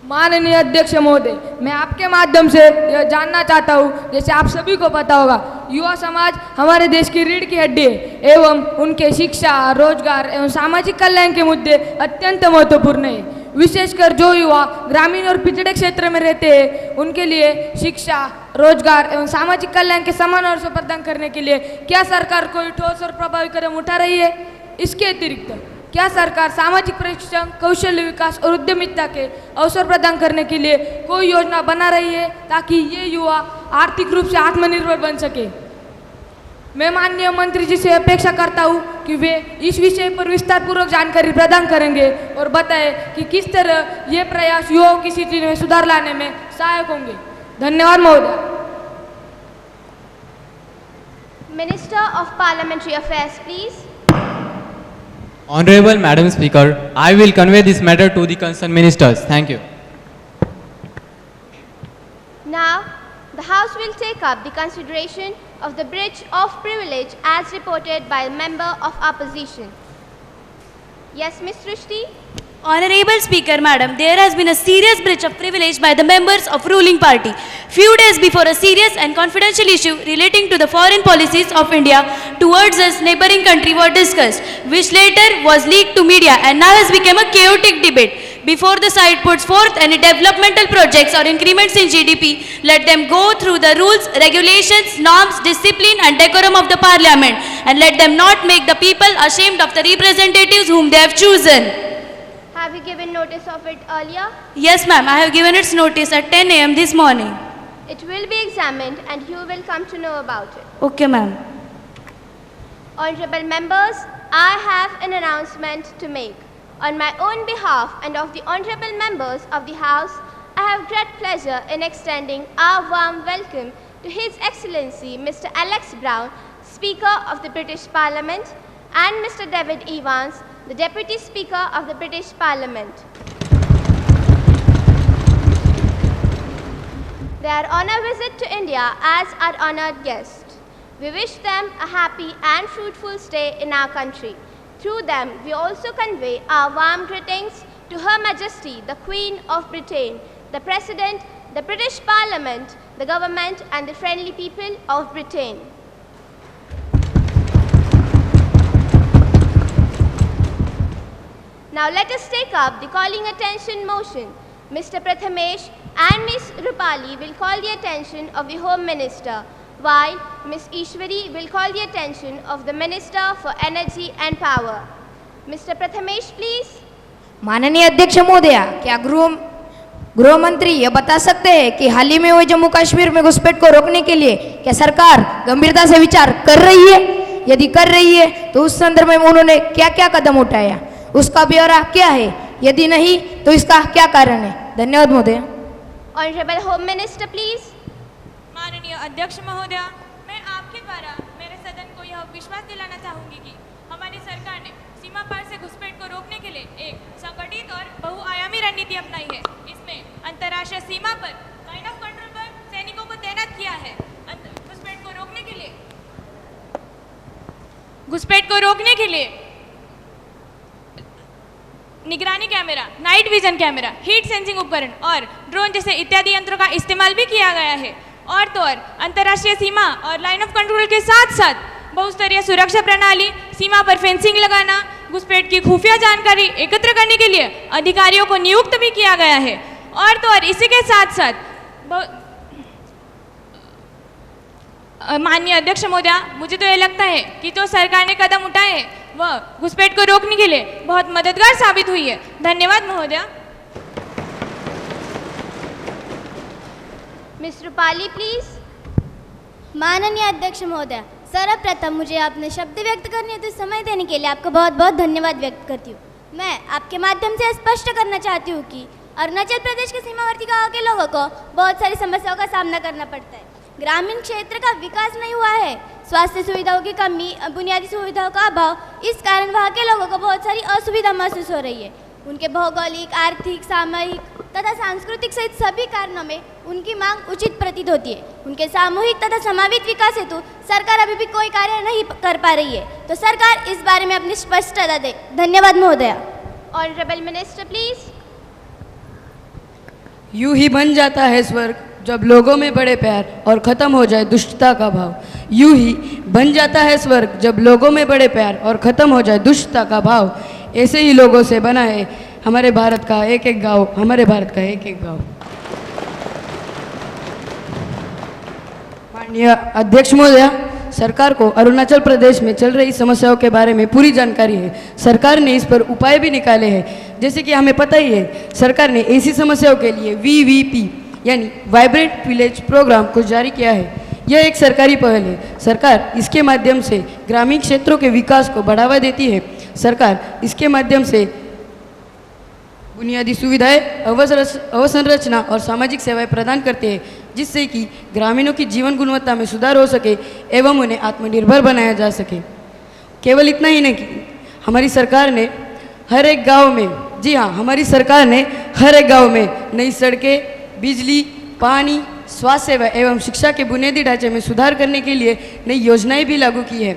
माननीय अध्यक्ष महोदय, मैं आपके माध्यम से यह जानना चाहता हूँ, जैसे आप सभी को पता होगा युवा समाज हमारे देश की रीढ़ की हड्डी है एवं उनके शिक्षा, रोजगार एवं सामाजिक कल्याण के मुद्दे अत्यंत महत्वपूर्ण है। विशेषकर जो युवा ग्रामीण और पिछड़े क्षेत्र में रहते हैं, उनके लिए शिक्षा, रोजगार एवं सामाजिक कल्याण के समान अवसर प्रदान करने के लिए क्या सरकार कोई ठोस और प्रभावी कदम उठा रही है? इसके अतिरिक्त क्या सरकार सामाजिक प्रशिक्षण, कौशल्य विकास और उद्यमिता के अवसर प्रदान करने के लिए कोई योजना बना रही है ताकि ये युवा आर्थिक रूप से आत्मनिर्भर बन सके? मैं माननीय मंत्री जी से अपेक्षा करता हूँ कि वे इस विषय पर विस्तार पूर्वक जानकारी प्रदान करेंगे और बताएं कि किस तरह ये प्रयास युवाओं की स्थिति में सुधार लाने में सहायक होंगे। धन्यवाद महोदय। Minister of Parliamentary Affairs, please. Honorable Madam Speaker, I will convey this matter to the concerned ministers. Thank you. Now, the House will take up the consideration of the breach of privilege as reported by a member of opposition. Yes, Ms. Srishti? Honorable Speaker, Madam, there has been a serious breach of privilege by the members of ruling party. Few days before, a serious and confidential issue relating to the foreign policies of India towards its neighboring country was discussed, which later was leaked to media and now has become a chaotic debate. Before the side puts forth any developmental projects or increments in GDP, let them go through the rules, regulations, norms, discipline and decorum of the parliament, and let them not make the people ashamed of the representatives whom they have chosen. Have you given notice of it earlier? Yes, ma'am. I have given its notice at 10 a.m. this morning. It will be examined and you will come to know about it. Okay, ma'am. Honorable members, I have an announcement to make. On my own behalf and of the honorable members of the House, I have great pleasure in extending our warm welcome to His Excellency Mr. Alex Brown, Speaker of the British Parliament, and Mr. David Evans, the Deputy Speaker of the British Parliament. They are on a visit to India as our honoured guest. We wish them a happy and fruitful stay in our country. Through them, we also convey our warm greetings to Her Majesty, the Queen of Britain, the President, the British Parliament, the government and the friendly people of Britain. Now let us take up the calling attention motion. Mr. Prathamesh and Ms. Rupali will call the attention of the Home Minister, while Ms. Ishwari will call the attention of the Minister for Energy and Power. Mr. Prathamesh, please. माननीय अध्यक्ष महोदय, क्या गृह मंत्री ये बता सकते हैं कि हाल ही में हुए जम्मू कश्मीर में घुसपैठ को रोकने के लिए क्या सरकार गंभीरता से विचार कर रही है? यदि कर रही है तो उस संदर्भ में उन्होंने क्या क्या कदम उठाया, उसका ब्यौरा क्या है? यदि नहीं तो इसका क्या कारण है? धन्यवाद महोदय। Honourable home minister please. माननीय अध्यक्ष महोदया, मैं आपके द्वारा मेरे सदन को यह विश्वास दिलाना चाहूंगी कि हमारी सरकार ने सीमा पार से घुसपैठ को रोकने के लिए एक संगठित और बहुआयामी रणनीति अपनाई है। इसमें अंतर्राष्ट्रीय सीमा पर लाइन ऑफ कंट्रोल पर सैनिकों को तैनात किया है। घुसपैठ को रोकने के लिए निगरानी camera, night vision camera, heat sensing उपकरण और ड्रोन जैसे इत्यादि यंत्रों का इस्तेमाल भी किया गया है। और तो और अंतर्राष्ट्रीय सीमा और लाइन ऑफ कंट्रोल के साथ साथ बहुस्तरीय सुरक्षा प्रणाली, सीमा पर फेंसिंग लगाना, घुसपैठ की खुफिया जानकारी एकत्र करने के लिए अधिकारियों को नियुक्त भी किया गया है। और तो और इसी के साथ साथ माननीय अध्यक्ष महोदया, मुझे तो ये लगता है कि जो सरकार ने कदम उठाए हैं वह घुसपैठ को रोकने के लिए बहुत मददगार साबित हुई है। धन्यवाद महोदया। Miss Rupali please. माननीय अध्यक्ष महोदय, सर्वप्रथम मुझे अपने शब्द व्यक्त करने हेतु समय देने के लिए आपका बहुत बहुत धन्यवाद व्यक्त करती हूँ। मैं आपके माध्यम से स्पष्ट करना चाहती हूँ कि अरुणाचल प्रदेश के सीमावर्ती गाँव के लोगों को बहुत सारी समस्याओं का सामना करना पड़ता है। ग्रामीण क्षेत्र का विकास नहीं हुआ है, स्वास्थ्य सुविधाओं की कमी, बुनियादी सुविधाओं का अभाव, इस कारण वहाँ के लोगों को बहुत सारी असुविधा महसूस हो रही है। उनके भौगोलिक, आर्थिक, सामयिक तथा सांस्कृतिक सहित सभी कारणों में उनकी मांग उचित प्रतीत होती है। उनके सामूहिक तथा समावित विकास हेतु सरकार अभी भी कोई कार्य नहीं कर पा रही है, तो सरकार इस बारे में अपनी स्पष्टता दे। धन्यवाद महोदया। Honourable minister please. यूं ही बन जाता है स्वर्ग जब लोगों में बड़े प्यार और खत्म हो जाए दुष्टता का भाव। यूं ही बन जाता है स्वर्ग जब लोगों में बड़े प्यार और खत्म हो जाए दुष्टता का भाव। ऐसे ही लोगों से बना है हमारे भारत का एक एक गांव, हमारे भारत का एक एक गांव। माननीय अध्यक्ष महोदया, सरकार को अरुणाचल प्रदेश में चल रही समस्याओं के बारे में पूरी जानकारी है। सरकार ने इस पर उपाय भी निकाले हैं। जैसे कि हमें पता ही है, सरकार ने ऐसी समस्याओं के लिए VVP यानी वाइब्रेंट विलेज प्रोग्राम को जारी किया है। यह एक सरकारी पहल है। सरकार इसके माध्यम से ग्रामीण क्षेत्रों के विकास को बढ़ावा देती है। सरकार इसके माध्यम से बुनियादी सुविधाएं, अवसंरचना और सामाजिक सेवाएं प्रदान करते हैं, जिससे कि ग्रामीणों की जीवन गुणवत्ता में सुधार हो सके एवं उन्हें आत्मनिर्भर बनाया जा सके। केवल इतना ही नहीं कि हमारी सरकार ने हर एक गांव में, जी हाँ, हमारी सरकार ने हर एक गांव में नई सड़कें, बिजली, पानी, स्वास्थ्य सेवा एवं शिक्षा के बुनियादी ढांचे में सुधार करने के लिए नई योजनाएं भी लागू की है।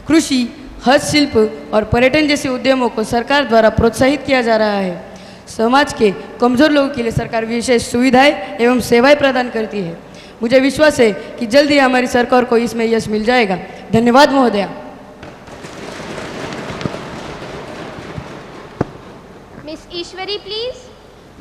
कृषि, हस्तशिल्प और पर्यटन जैसे उद्यमों को सरकार द्वारा प्रोत्साहित किया जा रहा है। समाज के कमजोर लोगों के लिए सरकार विशेष सुविधाएं एवं सेवाएं प्रदान करती है। मुझे विश्वास है कि जल्द ही हमारी सरकार को इसमें यश मिल जाएगा। धन्यवाद महोदया। Miss Ishwari please.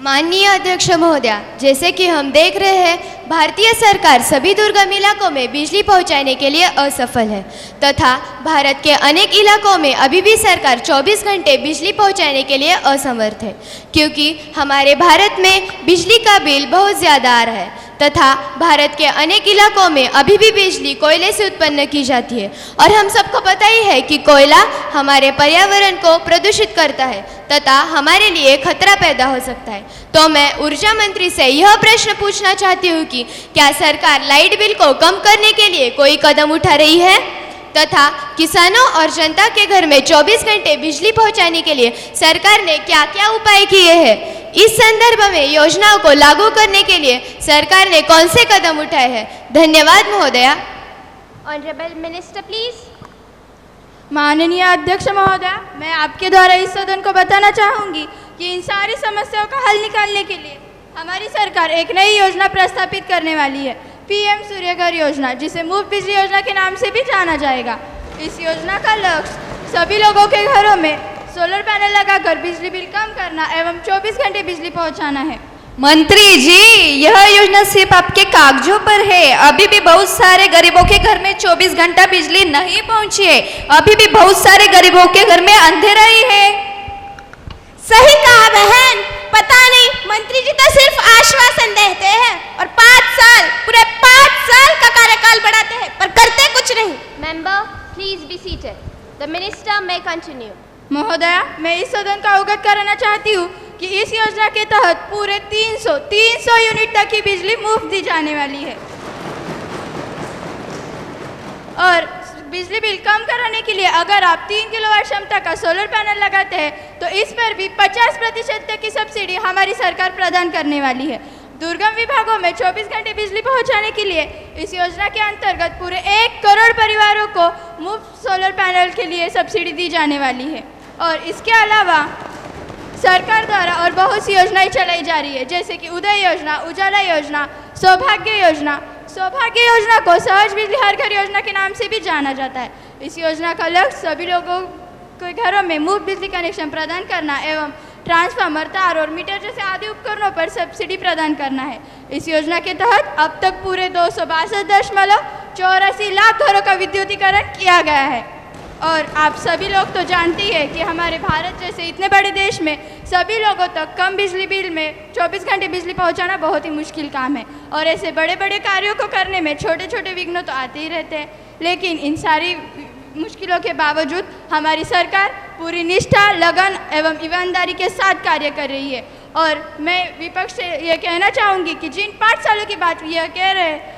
माननीय अध्यक्ष महोदया, जैसे कि हम देख रहे हैं, भारतीय सरकार सभी दुर्गम इलाकों में बिजली पहुंचाने के लिए असफल है तथा भारत के अनेक इलाकों में अभी भी सरकार 24 घंटे बिजली पहुंचाने के लिए असमर्थ है, क्योंकि हमारे भारत में बिजली का बिल बहुत ज़्यादा आ रहा है तथा भारत के अनेक इलाकों में अभी भी बिजली कोयले से उत्पन्न की जाती है। और हम सबको पता ही है कि कोयला हमारे पर्यावरण को प्रदूषित करता है तथा हमारे लिए खतरा पैदा हो सकता है। तो मैं ऊर्जा मंत्री से यह प्रश्न पूछना चाहती हूँ कि क्या सरकार लाइट बिल को कम करने के लिए कोई कदम उठा रही है तथा किसानों और जनता के घर में 24 घंटे बिजली पहुँचाने के लिए सरकार ने क्या क्या उपाय किए हैं। इस संदर्भ में योजनाओं को लागू करने के लिए सरकार ने कौन से कदम उठाए हैं। धन्यवाद महोदया। Honourable minister please. माननीय अध्यक्ष महोदया, मैं आपके द्वारा इस सदन को बताना चाहूँगी कि इन सारी समस्याओं का हल निकालने के लिए हमारी सरकार एक नई योजना प्रस्तापित करने वाली है, PM सूर्य घर योजना, जिसे मुफ्त बिजली योजना के नाम से भी जाना जाएगा। इस योजना का लक्ष्य सभी लोगों के घरों में सोलर पैनल लगाकर बिजली बिल कम करना एवं 24 घंटे बिजली पहुंचाना है। मंत्री जी, यह योजना सिर्फ आपके कागजों पर है। अभी भी बहुत सारे गरीबों के घर में 24 घंटा बिजली नहीं पहुंची है। अभी भी बहुत सारे गरीबों के घर में अंधेरा ही है। सही कहा बहन। पता नहीं मंत्री जी तो सिर्फ आश्वासन देते हैं और 5 साल, पूरे 5 साल का कार्यकाल बढ़ाते हैं पर करते कुछ नहीं। Member please be seated. The minister may continue. महोदया, मैं इस सदन को अवगत कराना चाहती हूँ कि इस योजना के तहत पूरे 300 यूनिट तक की बिजली मुफ्त दी जाने वाली है। और बिजली बिल कम कराने के लिए अगर आप 3 किलोवाट क्षमता का सोलर पैनल लगाते हैं तो इस पर भी 50% तक की सब्सिडी हमारी सरकार प्रदान करने वाली है। दुर्गम विभागों में 24 घंटे बिजली पहुंचाने के लिए इस योजना के अंतर्गत पूरे 1 करोड़ परिवारों को मुफ्त सोलर पैनल के लिए सब्सिडी दी जाने वाली है। और इसके अलावा सरकार द्वारा और बहुत सी योजनाएं चलाई जा रही है, जैसे कि उदय योजना, उजाला योजना, सौभाग्य योजना। सौभाग्य योजना को सहज बिजली हर घर योजना के नाम से भी जाना जाता है। इस योजना का लक्ष्य सभी लोगों के घरों में मुफ्त बिजली कनेक्शन प्रदान करना एवं ट्रांसफार्मर, तार और मीटर जैसे आदि उपकरणों पर सब्सिडी प्रदान करना है। इस योजना के तहत अब तक पूरे 262.84 लाख घरों का विद्युतीकरण किया गया है। और आप सभी लोग तो जानते ही हैं कि हमारे भारत जैसे इतने बड़े देश में सभी लोगों तक कम बिजली बिल में 24 घंटे बिजली पहुंचाना बहुत ही मुश्किल काम है। और ऐसे बड़े बड़े कार्यों को करने में छोटे छोटे विघ्न तो आते ही रहते हैं, लेकिन इन सारी मुश्किलों के बावजूद हमारी सरकार पूरी निष्ठा, लगन एवं ईमानदारी के साथ कार्य कर रही है। और मैं विपक्ष से यह कहना चाहूँगी कि जिन 5 सालों की बात यह कह रहे हैं,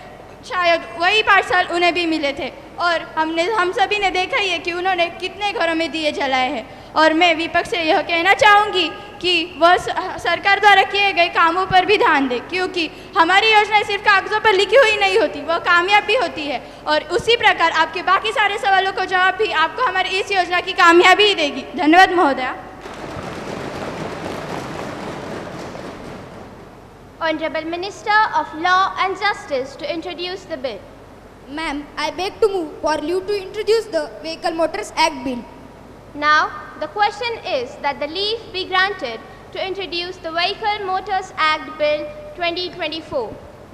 शायद वही 5 साल उन्हें भी मिले थे और हम सभी ने देखा ही है कि उन्होंने कितने घरों में दिए जलाए हैं। और मैं विपक्ष से यह कहना चाहूँगी कि वह सरकार द्वारा किए गए कामों पर भी ध्यान दें, क्योंकि हमारी योजनाएं सिर्फ कागजों पर लिखी हुई नहीं होती, वह कामयाब भी होती है। और उसी प्रकार आपके बाकी सारे सवालों को जवाब भी आपको हमारी इस योजना की कामयाबी ही देगी। धन्यवाद महोदया। Honorable Minister of Law and Justice to introduce the bill. Ma'am, I beg to move for you to introduce the Vehicle Motors Act Bill. Now, the question is that the leave be granted to introduce the Vehicle Motors Act Bill 2024.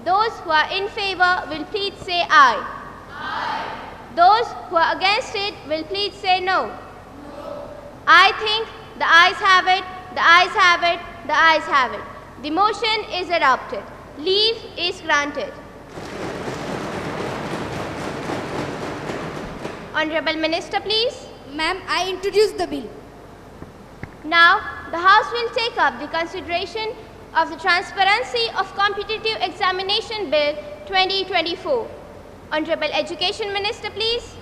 Those who are in favor will please say aye. Aye. Those who are against it will please say no. No. I think the ayes have it, the ayes have it, the ayes have it. The motion is adopted. Leave is granted. Honorable Minister, please. Ma'am, I introduce the bill. Now, the House will take up the consideration of the Transparency of Competitive Examination Bill 2024. Honorable Education Minister, please.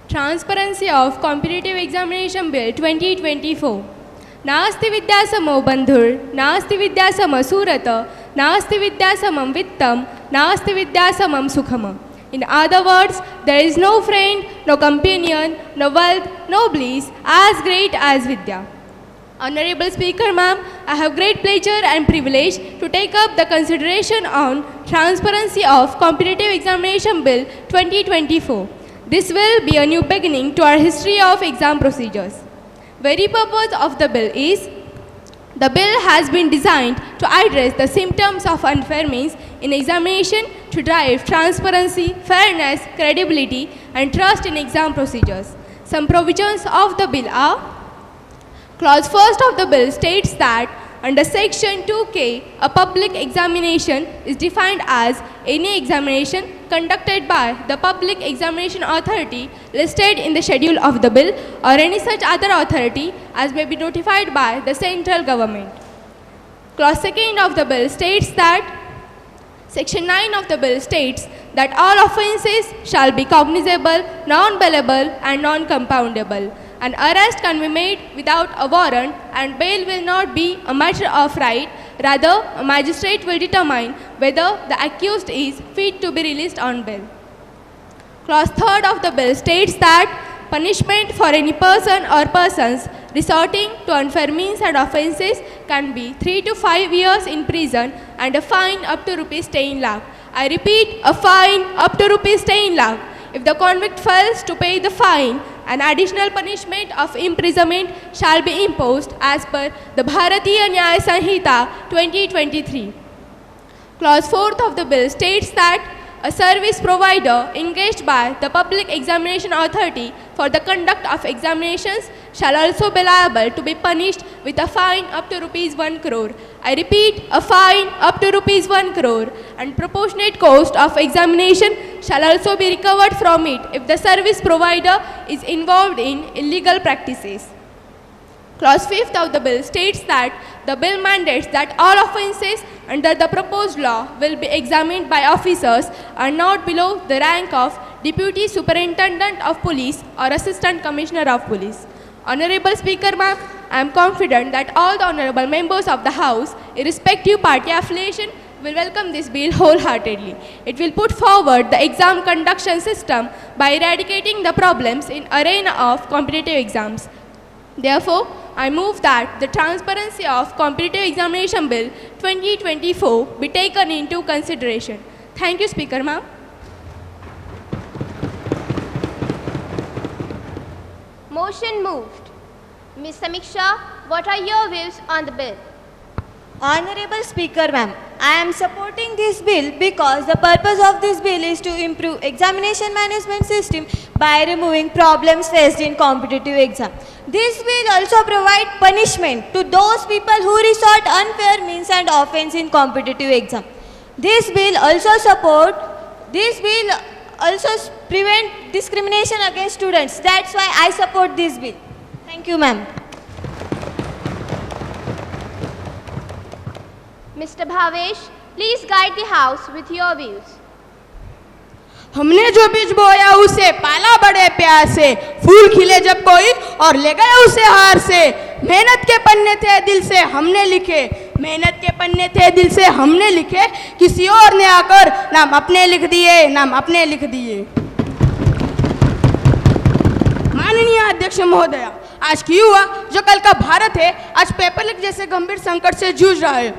Transparency of Competitive Examination Bill 2024. नास्ति विद्यासमो बंधुर, नास्ति विद्यासम सूरत, नास्ति विद्यासमं वित्तम, नास्ति विद्यासमं सुखम. In other words, there is no friend, no companion, no wealth, no bliss as great as Vidya. Honorable Speaker, ma'am, I have great pleasure and privilege to take up the consideration on Transparency of Competitive Examination Bill 2024. This will be a new beginning to our history of exam procedures. Very purpose of the bill is, the bill has been designed to address the symptoms of unfair means in examination to drive transparency, fairness, credibility and trust in exam procedures. Some provisions of the bill are, Clause 1st of the bill states that under Section 2K, a public examination is defined as any examination conducted by the Public Examination Authority listed in the schedule of the bill or any such other authority as may be notified by the central government. Clause 2nd of the bill states that Section 9 of the bill states that all offences shall be cognizable, non-bailable and non-compoundable. An arrest can be made without a warrant and bail will not be a matter of right. Rather, a magistrate will determine whether the accused is fit to be released on bail. Clause 3rd of the bill states that punishment for any person or persons resorting to unfair means and offences can be 3 to 5 years in prison and a fine up to rupees 10 lakh. I repeat, a fine up to rupees 10 lakh. If the convict fails to pay the fine, an additional punishment of imprisonment shall be imposed as per the Bharatiya Nyaya Sanhita 2023. Clause 4th of the bill states that a service provider engaged by the Public Examination Authority for the conduct of examinations shall also be liable to be punished with a fine up to rupees 1 crore. I repeat, a fine up to rupees 1 crore, and proportionate cost of examination shall also be recovered from it if the service provider is involved in illegal practices. Clause 5th of the bill states that the bill mandates that all offences under the proposed law will be examined by officers are not below the rank of Deputy Superintendent of Police or Assistant Commissioner of Police. Honorable Speaker, ma'am, I am confident that all the honorable members of the House, irrespective party affiliation, will welcome this bill wholeheartedly. It will put forward the exam conduction system by eradicating the problems in arena of competitive exams. Therefore, I move that the Transparency of Competitive Examination Bill 2024 be taken into consideration. Thank you, Speaker, ma'am. Motion moved. Ms. Samiksha, what are your views on the bill? Honorable Speaker, ma'am, I am supporting this bill because the purpose of this bill is to improve examination management system by removing problems faced in competitive exam. This will also provide punishment to those people who resort unfair means and offense in competitive exam. This bill also prevent discrimination against students. That's why I support this bill. Thank you, ma'am. Mr. Bhavesh, please guide the House with your views. हमने जो बीज बोया उसे पाला बड़े प्यार से, फूल खिले जब कोई और ले गए उसे हार से। मेहनत के पन्ने थे दिल से हमने लिखे, मेहनत के पन्ने थे दिल से हमने लिखे, किसी और ने आकर नाम अपने लिख दिए, नाम अपने लिख दिए। माननीय अध्यक्ष महोदया, आज की युवा जो कल का भारत है, आज पेपर लीक जैसे गंभीर संकट से जूझ रहा है।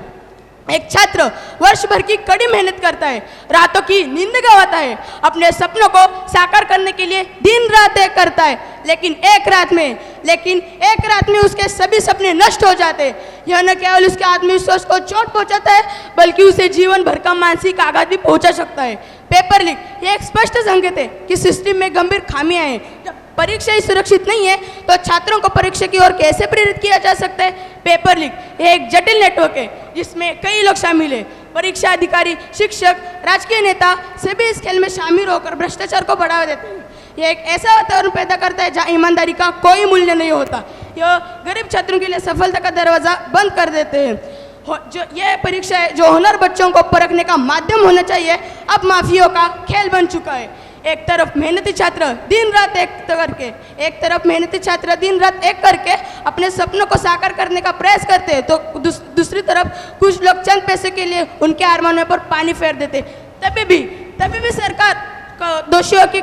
एक छात्र वर्ष भर की कड़ी मेहनत करता है, रातों की नींद गंवाता है, अपने सपनों को साकार करने के लिए दिन रात एक करता है, लेकिन एक रात में उसके सभी सपने नष्ट हो जाते हैं। यह न केवल उसके आत्मविश्वास को चोट पहुंचाता है, बल्कि उसे जीवन भर का मानसिक आघात भी पहुंचा सकता है। पेपर लीक ये एक स्पष्ट संकेत है कि सिस्टम में गंभीर खामियां हैं। जब परीक्षा ही सुरक्षित नहीं है तो छात्रों को परीक्षा की ओर कैसे प्रेरित किया जा सकता है? पेपर लीक एक जटिल नेटवर्क है जिसमें कई लोग शामिल हैं। परीक्षा अधिकारी, शिक्षक, राजकीय नेता सभी इस खेल में शामिल होकर भ्रष्टाचार को बढ़ावा देते हैं। यह एक ऐसा वातावरण पैदा करता है जहां ईमानदारी का कोई मूल्य नहीं होता। यह गरीब छात्रों के लिए सफलता का दरवाजा बंद कर देते हैं। जो यह परीक्षा है जो हुनर बच्चों को परखने का माध्यम होना चाहिए, अब माफियों का खेल बन चुका है। एक तरफ मेहनती छात्र दिन रात एक करके अपने सपनों को साकार करने का प्रयास करते हैं, तो दूसरी तरफ कुछ लोग चंद पैसे के लिए उनके अरमानों पर पानी फेर देते। तभी भी सरकार दोषियों की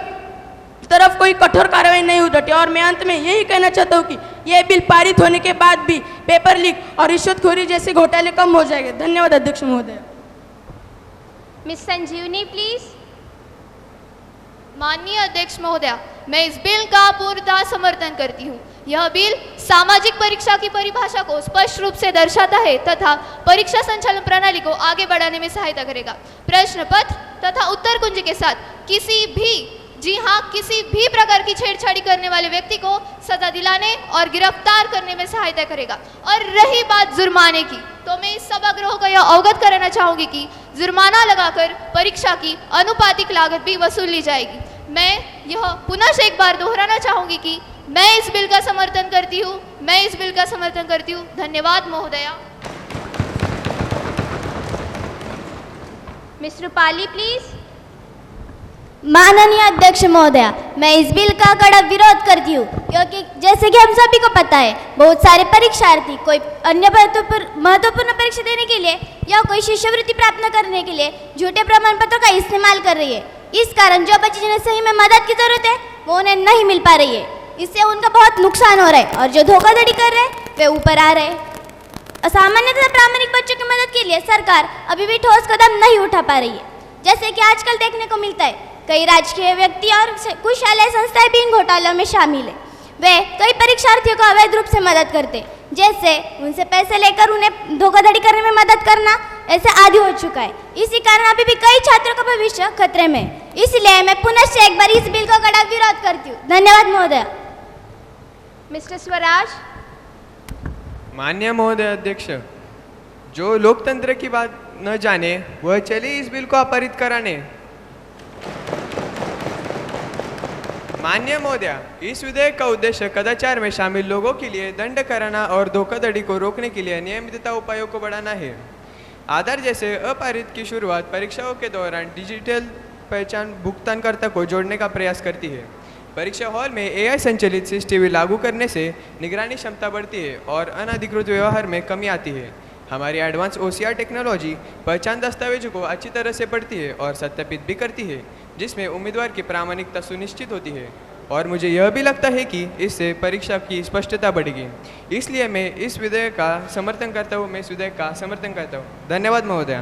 तरफ कोई कठोर कार्रवाई नहीं उठती। और मैं अंत में यही कहना चाहता हूँ कि यह बिल पारित होने के बाद भी पेपर लीक और रिश्वतखोरी जैसे घोटाले कम हो जाएंगे। धन्यवाद अध्यक्ष महोदय। Miss Sanjeevani please. माननीय अध्यक्ष महोदया, मैं इस बिल का पूर्णतः समर्थन करती हूँ। यह बिल सामाजिक परीक्षा की परिभाषा को स्पष्ट रूप से दर्शाता है तथा परीक्षा संचालन प्रणाली को आगे बढ़ाने में सहायता करेगा। प्रश्न पत्र तथा उत्तर कुंज के साथ किसी भी प्रकार की छेड़छाड़ी करने वाले व्यक्ति को सजा दिलाने और गिरफ्तार करने में सहायता करेगा। और रही बात जुर्माने की, तो मैं इस सभागृह को यह अवगत कराना चाहूँगी कि जुर्माना लगाकर परीक्षा की अनुपातिक लागत भी वसूल ली जाएगी। मैं यह पुनः एक बार दोहराना चाहूँगी कि मैं इस बिल का समर्थन करती हूँ। धन्यवाद महोदया। Miss Rupali please. माननीय अध्यक्ष महोदया, मैं इस बिल का कड़ा विरोध करती हूँ, क्योंकि जैसे कि हम सभी को पता है, बहुत सारे परीक्षार्थी कोई अन्य महत्वपूर्ण परीक्षा देने के लिए या कोई शिष्यवृत्ति प्राप्त करने के लिए झूठे प्रमाण पत्रों का इस्तेमाल कर रही है। इस कारण जो बच्चे जिन्हें सही में मदद की जरूरत है वो उन्हें नहीं मिल पा रही है। इससे उनका बहुत नुकसान हो रहा है और जो धोखाधड़ी कर रहे हैं वे ऊपर आ रहे हैं। असामान्य तथा प्रामाणिक बच्चों की मदद के लिए सरकार अभी भी ठोस कदम नहीं उठा पा रही है। जैसे कि आजकल देखने को मिलता है, कई राजकीय व्यक्ति और कुछ शालेय संस्थाएं भी इन घोटालों में शामिल है। वे कई परीक्षार्थियों को अवैध रूप से मदद करते, जैसे उनसे पैसे लेकर उन्हें धोखाधड़ी करने में मदद करना, ऐसे आदि हो चुका है। इसी कारण अभी भी कई छात्रों का भविष्य खतरे में। इसलिए मैं पुनः एक बार इस बिल का कड़ा विरोध करती हूँ। धन्यवाद महोदय। मिस्टर स्वराज। माननीय महोदय अध्यक्ष, जो लोकतंत्र की बात न जाने वह चले इस बिल को पारित कराने। माननीय महोदया, इस विधेयक का उद्देश्य कदाचार में शामिल लोगों के लिए दंड कराना और धोखाधड़ी को रोकने के लिए नियमितता उपायों को बढ़ाना है। आधार जैसे अपारित की शुरुआत परीक्षाओं के दौरान डिजिटल पहचान भुगतानकर्ता को जोड़ने का प्रयास करती है। परीक्षा हॉल में AI संचालित CCTV लागू करने से निगरानी क्षमता बढ़ती है और अनधिकृत व्यवहार में कमी आती है। हमारी एडवांस OCR टेक्नोलॉजी पहचान दस्तावेजों को अच्छी तरह से पढ़ती है और सत्यापित भी करती है, जिसमें उम्मीदवार की प्रामाणिकता सुनिश्चित होती है। और मुझे यह भी लगता है कि इससे परीक्षा की स्पष्टता बढ़ेगी। इसलिए मैं इस विधेयक का समर्थन करता हूँ। धन्यवाद महोदया।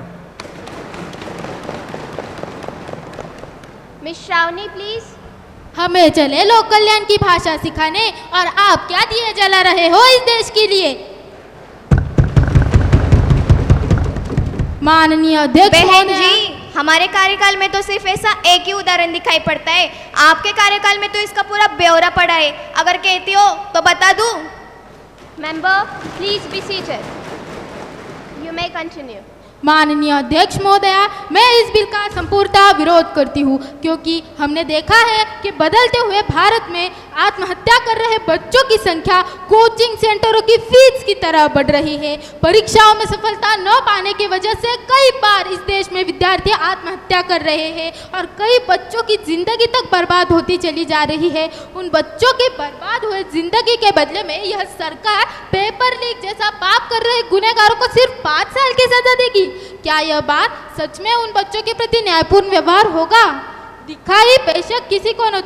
Miss Shravani please. हमें चले लोक कल्याण की भाषा सिखाने और आप क्या दिए जला रहे हो इस देश के लिए। माननीय अध्यक्ष बहन जी, हमारे कार्यकाल में तो सिर्फ ऐसा एक ही उदाहरण दिखाई पड़ता है। आपके कार्यकाल में तो इसका पूरा ब्यौरा पड़ा है। अगर कहती हो तो बता दूं। Member please be seated. You may continue. माननीय अध्यक्ष महोदया, मैं इस बिल का संपूर्णतः विरोध करती हूँ, क्योंकि हमने देखा है कि बदलते हुए भारत में आत्महत्या कर रहे बच्चों की संख्या कोचिंग सेंटरों की फीस की तरह बढ़ रही है। परीक्षाओं में सफलता न पाने की वजह से कई बार इस देश में विद्यार्थी आत्महत्या कर रहे हैं और कई बच्चों की जिंदगी तक बर्बाद होती चली जा रही है। उन बच्चों की बर्बाद हुए जिंदगी के बदले में यह सरकार पेपर लीक जैसा पाप कर रहे गुनहगारों को सिर्फ 5 साल की सजा देगी। क्या यह बात सच में उन बच्चों के प्रति न्यायपूर्ण व्यवहार होगा? दिखाई बेशक किसी को न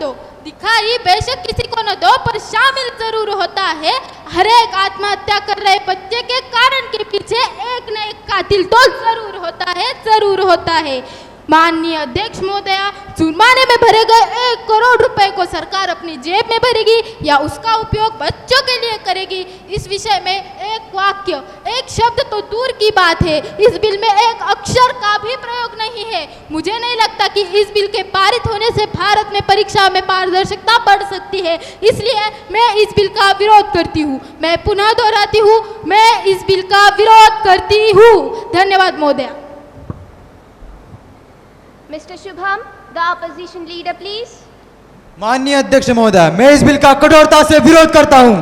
दो, पर शामिल जरूर होता है। हर एक आत्महत्या कर रहे बच्चे के कारण के पीछे एक न एक कातिल तो जरूर होता है। माननीय अध्यक्ष महोदया, जुर्माने में भरे गए 1 करोड़ रुपए को सरकार अपनी जेब में भरेगी या उसका उपयोग बच्चों के लिए करेगी, इस विषय में एक वाक्य, एक शब्द तो दूर की बात है, इस बिल में एक अक्षर का भी प्रयोग नहीं है। मुझे नहीं लगता कि इस बिल के पारित होने से भारत में परीक्षा में पारदर्शिता बढ़ सकती है। इसलिए मैं इस बिल का विरोध करती हूँ। मैं पुनः दोहराती हूँ, मैं इस बिल का विरोध करती हूँ। धन्यवाद महोदया। Mister Shubham, the opposition leader please. माननीय अध्यक्ष महोदय, मैं इस बिल का कठोरता से विरोध करता हूं।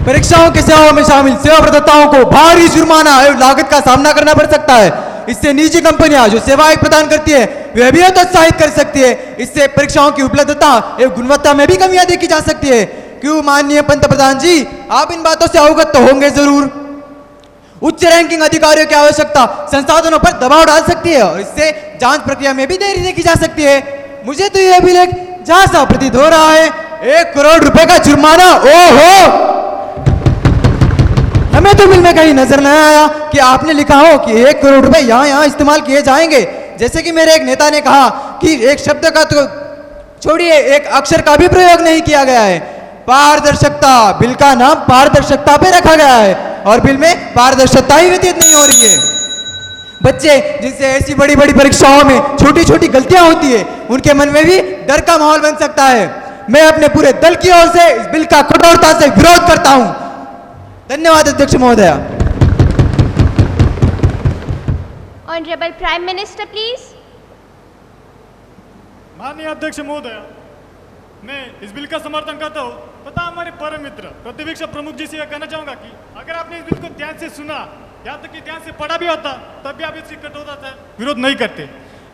परीक्षाओं की सेवाओं में शामिल सेवा प्रदाताओं को भारी जुर्माना एवं लागत का सामना करना पड़ सकता है। इससे निजी कंपनियां जो सेवाएं प्रदान करती है वह भी हतोत्साहित कर सकती है। इससे परीक्षाओं की उपलब्धता एवं गुणवत्ता में भी कमियां देखी जा सकती है। क्यों माननीय पंतप्रधान जी, आप इन बातों से अवगत तो होंगे जरूर। उच्च रैंकिंग अधिकारियों की आवश्यकता संसाधनों पर दबाव डाल सकती है और इससे जांच प्रक्रिया में भी देरी देखी जा सकती है। मुझे तो यह अभिलेख जहां सा प्रतीत हो रहा है। 1 करोड़ रुपए का जुर्माना, ओहो! हमें तो बिल में कहीं नजर नहीं आया कि आपने लिखा हो कि 1 करोड़ रुपए यहाँ इस्तेमाल किए जाएंगे। जैसे कि मेरे एक नेता ने कहा कि एक शब्द का तो छोड़िए, एक अक्षर का भी प्रयोग नहीं किया गया है। पारदर्शिता, बिल का नाम पारदर्शिता पे रखा गया है और बिल में पारदर्शिता ही व्यतीत नहीं हो रही है। बच्चे जिनसे ऐसी बड़ी बड़ी परीक्षाओं में छोटी छोटी गलतियां होती है, उनके मन में भी डर का माहौल बन सकता है। मैं अपने पूरे दल की ओर से इस बिल का कठोरता से विरोध करता हूं। धन्यवाद अध्यक्ष महोदया। Honourable prime minister please. माननीय अध्यक्ष महोदया, मैं इस बिल का समर्थन करता हूँ तथा हमारे परम मित्र प्रतिपक्ष प्रमुख जी से यह कहना चाहूंगा कि अगर आपने इस बिल को ध्यान से सुना, या तक कि ध्यान से पढ़ा भी होता, तब भी आप इसकी कठोरता से विरोध नहीं करते।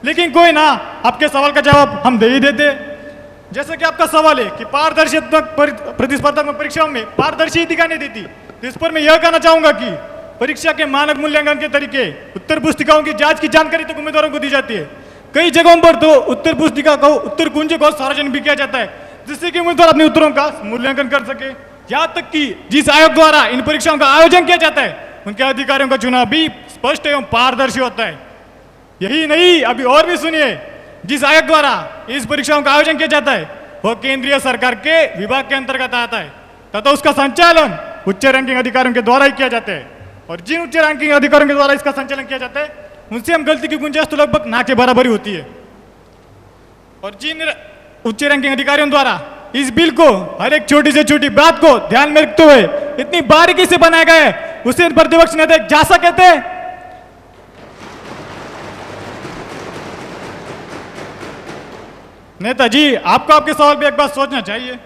लेकिन कोई ना, आपके सवाल का जवाब हम दे ही देते। जैसा कि आपका सवाल है कि पारदर्शितात्मक प्रतिस्पर्धात्मक परीक्षाओं में पारदर्शी दिखाई नहीं देती, तो इस पर मैं यह कहना चाहूंगा कि परीक्षा के मानक मूल्यांकन के तरीके, उत्तर पुस्तिकाओं की जांच की जानकारी तक उम्मीदवारों को दी जाती है। कई जगहों पर तो उत्तर पुस्तिका को, उत्तर कुंज को सार्वजनिक भी किया जाता है, जिससे कि उम्मीदवार अपने उत्तरों का मूल्यांकन कर सके। यहाँ तक कि जिस आयोग द्वारा इन परीक्षाओं का आयोजन किया जाता है, उनके अधिकारियों का चुनाव भी स्पष्ट एवं पारदर्शी होता है। यही नहीं, अभी और भी सुनिए, जिस आयोग द्वारा इस परीक्षाओं का आयोजन किया जाता है वह केंद्रीय सरकार के विभाग के अंतर्गत आता है तथा उसका संचालन उच्च रैंकिंग अधिकारियों के द्वारा ही किया जाता है। और जिन उच्च रैंकिंग अधिकारियों के द्वारा इसका संचालन किया जाता है, उनसे हम गलती की गुंजाइश तो लगभग ना के बराबरी होती है। और जिन उच्च रैंकिंग अधिकारियों द्वारा इस बिल को हर एक छोटी से छोटी बात को ध्यान में रखते हुए इतनी बारीकी से बनाया गया है, उसे प्रतिपक्ष नेता एक झांसा कहते हैं। नेताजी, आपको आपके सवाल पे एक बात सोचना चाहिए।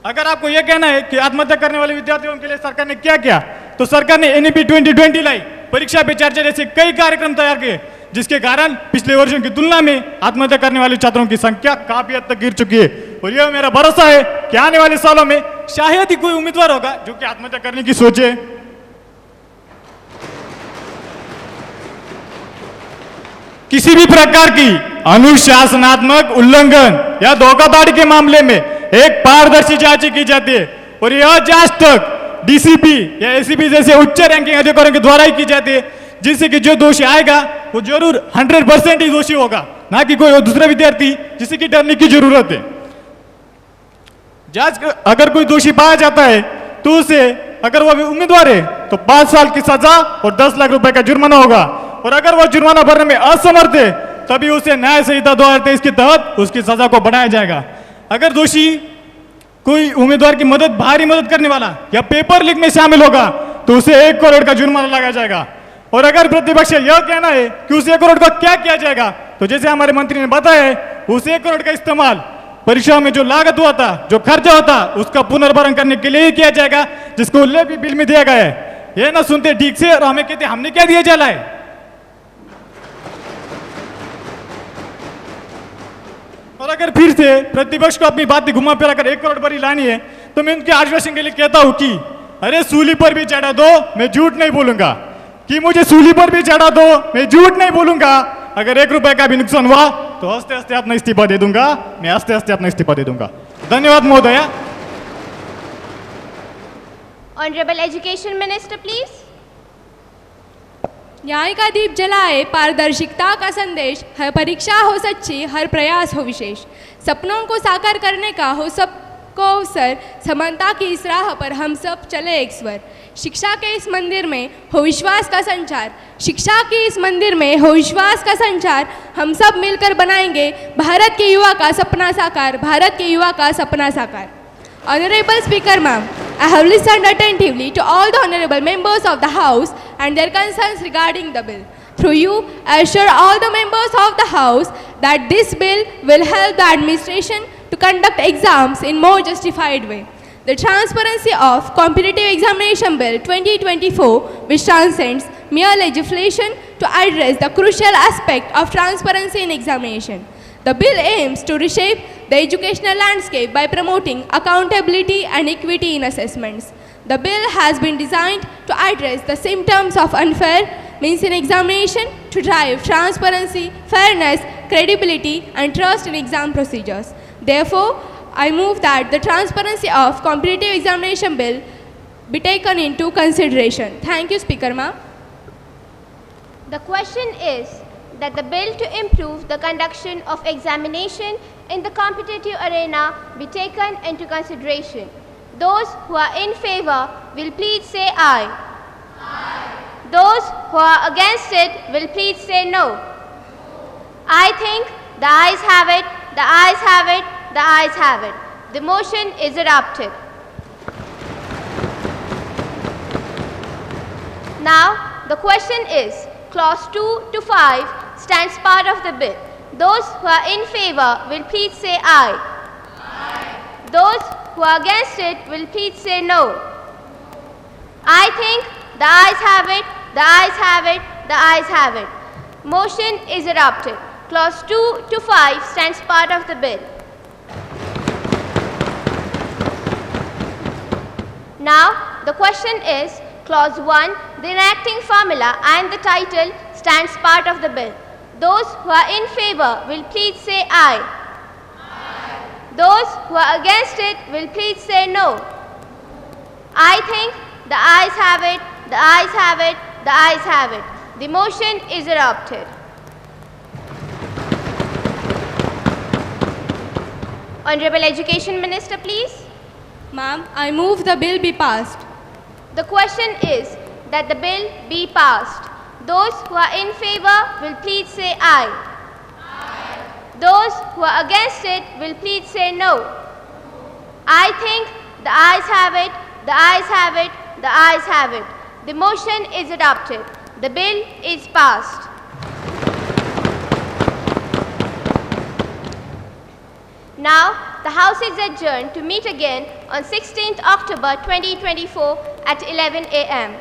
अगर आपको यह कहना है कि आत्महत्या करने वाले विद्यार्थियों के लिए सरकार ने क्या किया, तो सरकार ने NEP 2020 लाई, परीक्षा पे चर्चा जैसे कई कार्यक्रम तैयार किए, जिसके कारण पिछले वर्षों की तुलना में आत्महत्या करने वाले छात्रों की संख्या काफी हद तक गिर चुकी है। और यह मेरा भरोसा है कि आने वाले सालों में शायद ही कोई उम्मीदवार होगा जो कि आत्महत्या करने की सोचे। किसी भी प्रकार की अनुशासनात्मक उल्लंघन या धोखाधड़ी के मामले में एक पारदर्शी जांच की जाती है और यह जांच तक DCP या ACP जैसे उच्च रैंकिंग अधिकारियों के द्वारा ही की जाती है, जिससे कि जो दोषी आएगा वो जरूर 100% ही दोषी होगा, ना कि कोई दूसरा विद्यार्थी जिसे कि डरने की जरूरत है। जांच अगर कोई दोषी पाया जाता है तो उसे, अगर वो उम्मीदवार है तो 5 साल की सजा और 10 लाख रुपए का जुर्माना होगा, और अगर वो जुर्माना भरने में असमर्थ है तभी उसे न्याय संहिता 2023 के तहत उसकी सजा को बढ़ाया जाएगा। अगर दोषी कोई उम्मीदवार की भारी मदद करने वाला या पेपर लीक में शामिल होगा तो उसे 1 करोड़ का जुर्माना लगाया जाएगा। और अगर प्रतिपक्ष यह कहना है कि उस 1 करोड़ का क्या किया जाएगा, तो जैसे हमारे मंत्री ने बताया है, उस 1 करोड़ का इस्तेमाल परीक्षा में जो लागत हुआ था, जो खर्चा होता, उसका पुनर्भरण करने के लिए ही किया जाएगा, जिसको उल्लेख भी बिल में दिया गया है। यह ना सुनते ठीक से और हमें कहते हमने क्या दिया चला है। और अगर फिर से प्रतिपक्ष को अपनी बात घुमा फिरा कर 1 करोड़ भरी लानी है, तो मैं उनके आश्वासन के लिए कहता हूं कि अरे सूली पर भी चढ़ा दो, मैं झूठ नहीं बोलूंगा, कि मुझे सूली पर भी चढ़ा दो, मैं झूठ नहीं बोलूंगा। अगर 1 रुपए का भी नुकसान हुआ तो हंसते हंसते अपना इस्तीफा दे दूंगा, मैं हंसते हंसते अपना इस्तीफा दे दूंगा। धन्यवाद महोदया। Honourable education minister please. न्याय का दीप जलाए, पारदर्शिता का संदेश, हर परीक्षा हो सच्ची, हर प्रयास हो विशेष, सपनों को साकार करने का हो सबको अवसर, समानता की इस राह पर हम सब चले एक स्वर। शिक्षा के इस मंदिर में हो विश्वास का संचार, शिक्षा की इस मंदिर में हो विश्वास का संचार, हम सब मिलकर बनाएंगे भारत के युवा का सपना साकार, भारत के युवा का सपना साकार। Honorable Speaker ma'am, I have listened attentively to all the honorable members of the House and their concerns regarding the bill. Through you, I assure all the members of the House that this bill will help the administration to conduct exams in more justified way. The Transparency of Competitive Examination Bill 2024, which transcends mere legislation to address the crucial aspect of transparency in examination. The bill aims to reshape the educational landscape by promoting accountability and equity in assessments. The bill has been designed to address the symptoms of unfair means in examination to drive transparency, fairness, credibility and trust in exam procedures. Therefore, I move that the Transparency of Competitive Examination Bill be taken into consideration. Thank you, Speaker ma'am. The question is that the bill to improve the conduction of examination in the competitive arena be taken into consideration. Those who are in favor will please say aye. Aye. Those who are against it will please say no. I think the ayes have it, the ayes have it, the ayes have it. The motion is adopted. Now the question is, Clause 2 to 5 stands part of the bill. Those who are in favor will please say aye. Aye. Those who are against it will please say no. I think the ayes have it, the ayes have it, the ayes have it. Motion is adopted. Clause 2 to 5 stands part of the bill. Now the question is, Clause 1, the enacting formula and the title stands part of the bill. Those who are in favor will please say aye. Aye. Those who are against it will please say no. I think the ayes have it, the ayes have it, the ayes have it. The motion is adopted. Honorable Education Minister, please. Ma'am, I move the bill be passed. The question is that the bill be passed. Those who are in favor will please say aye. Aye. Those who are against it will please say no. I think the ayes have it, the ayes have it, the ayes have it. The motion is adopted. The bill is passed. Now, the House is adjourned to meet again on 16th October 2024 at 11 a.m.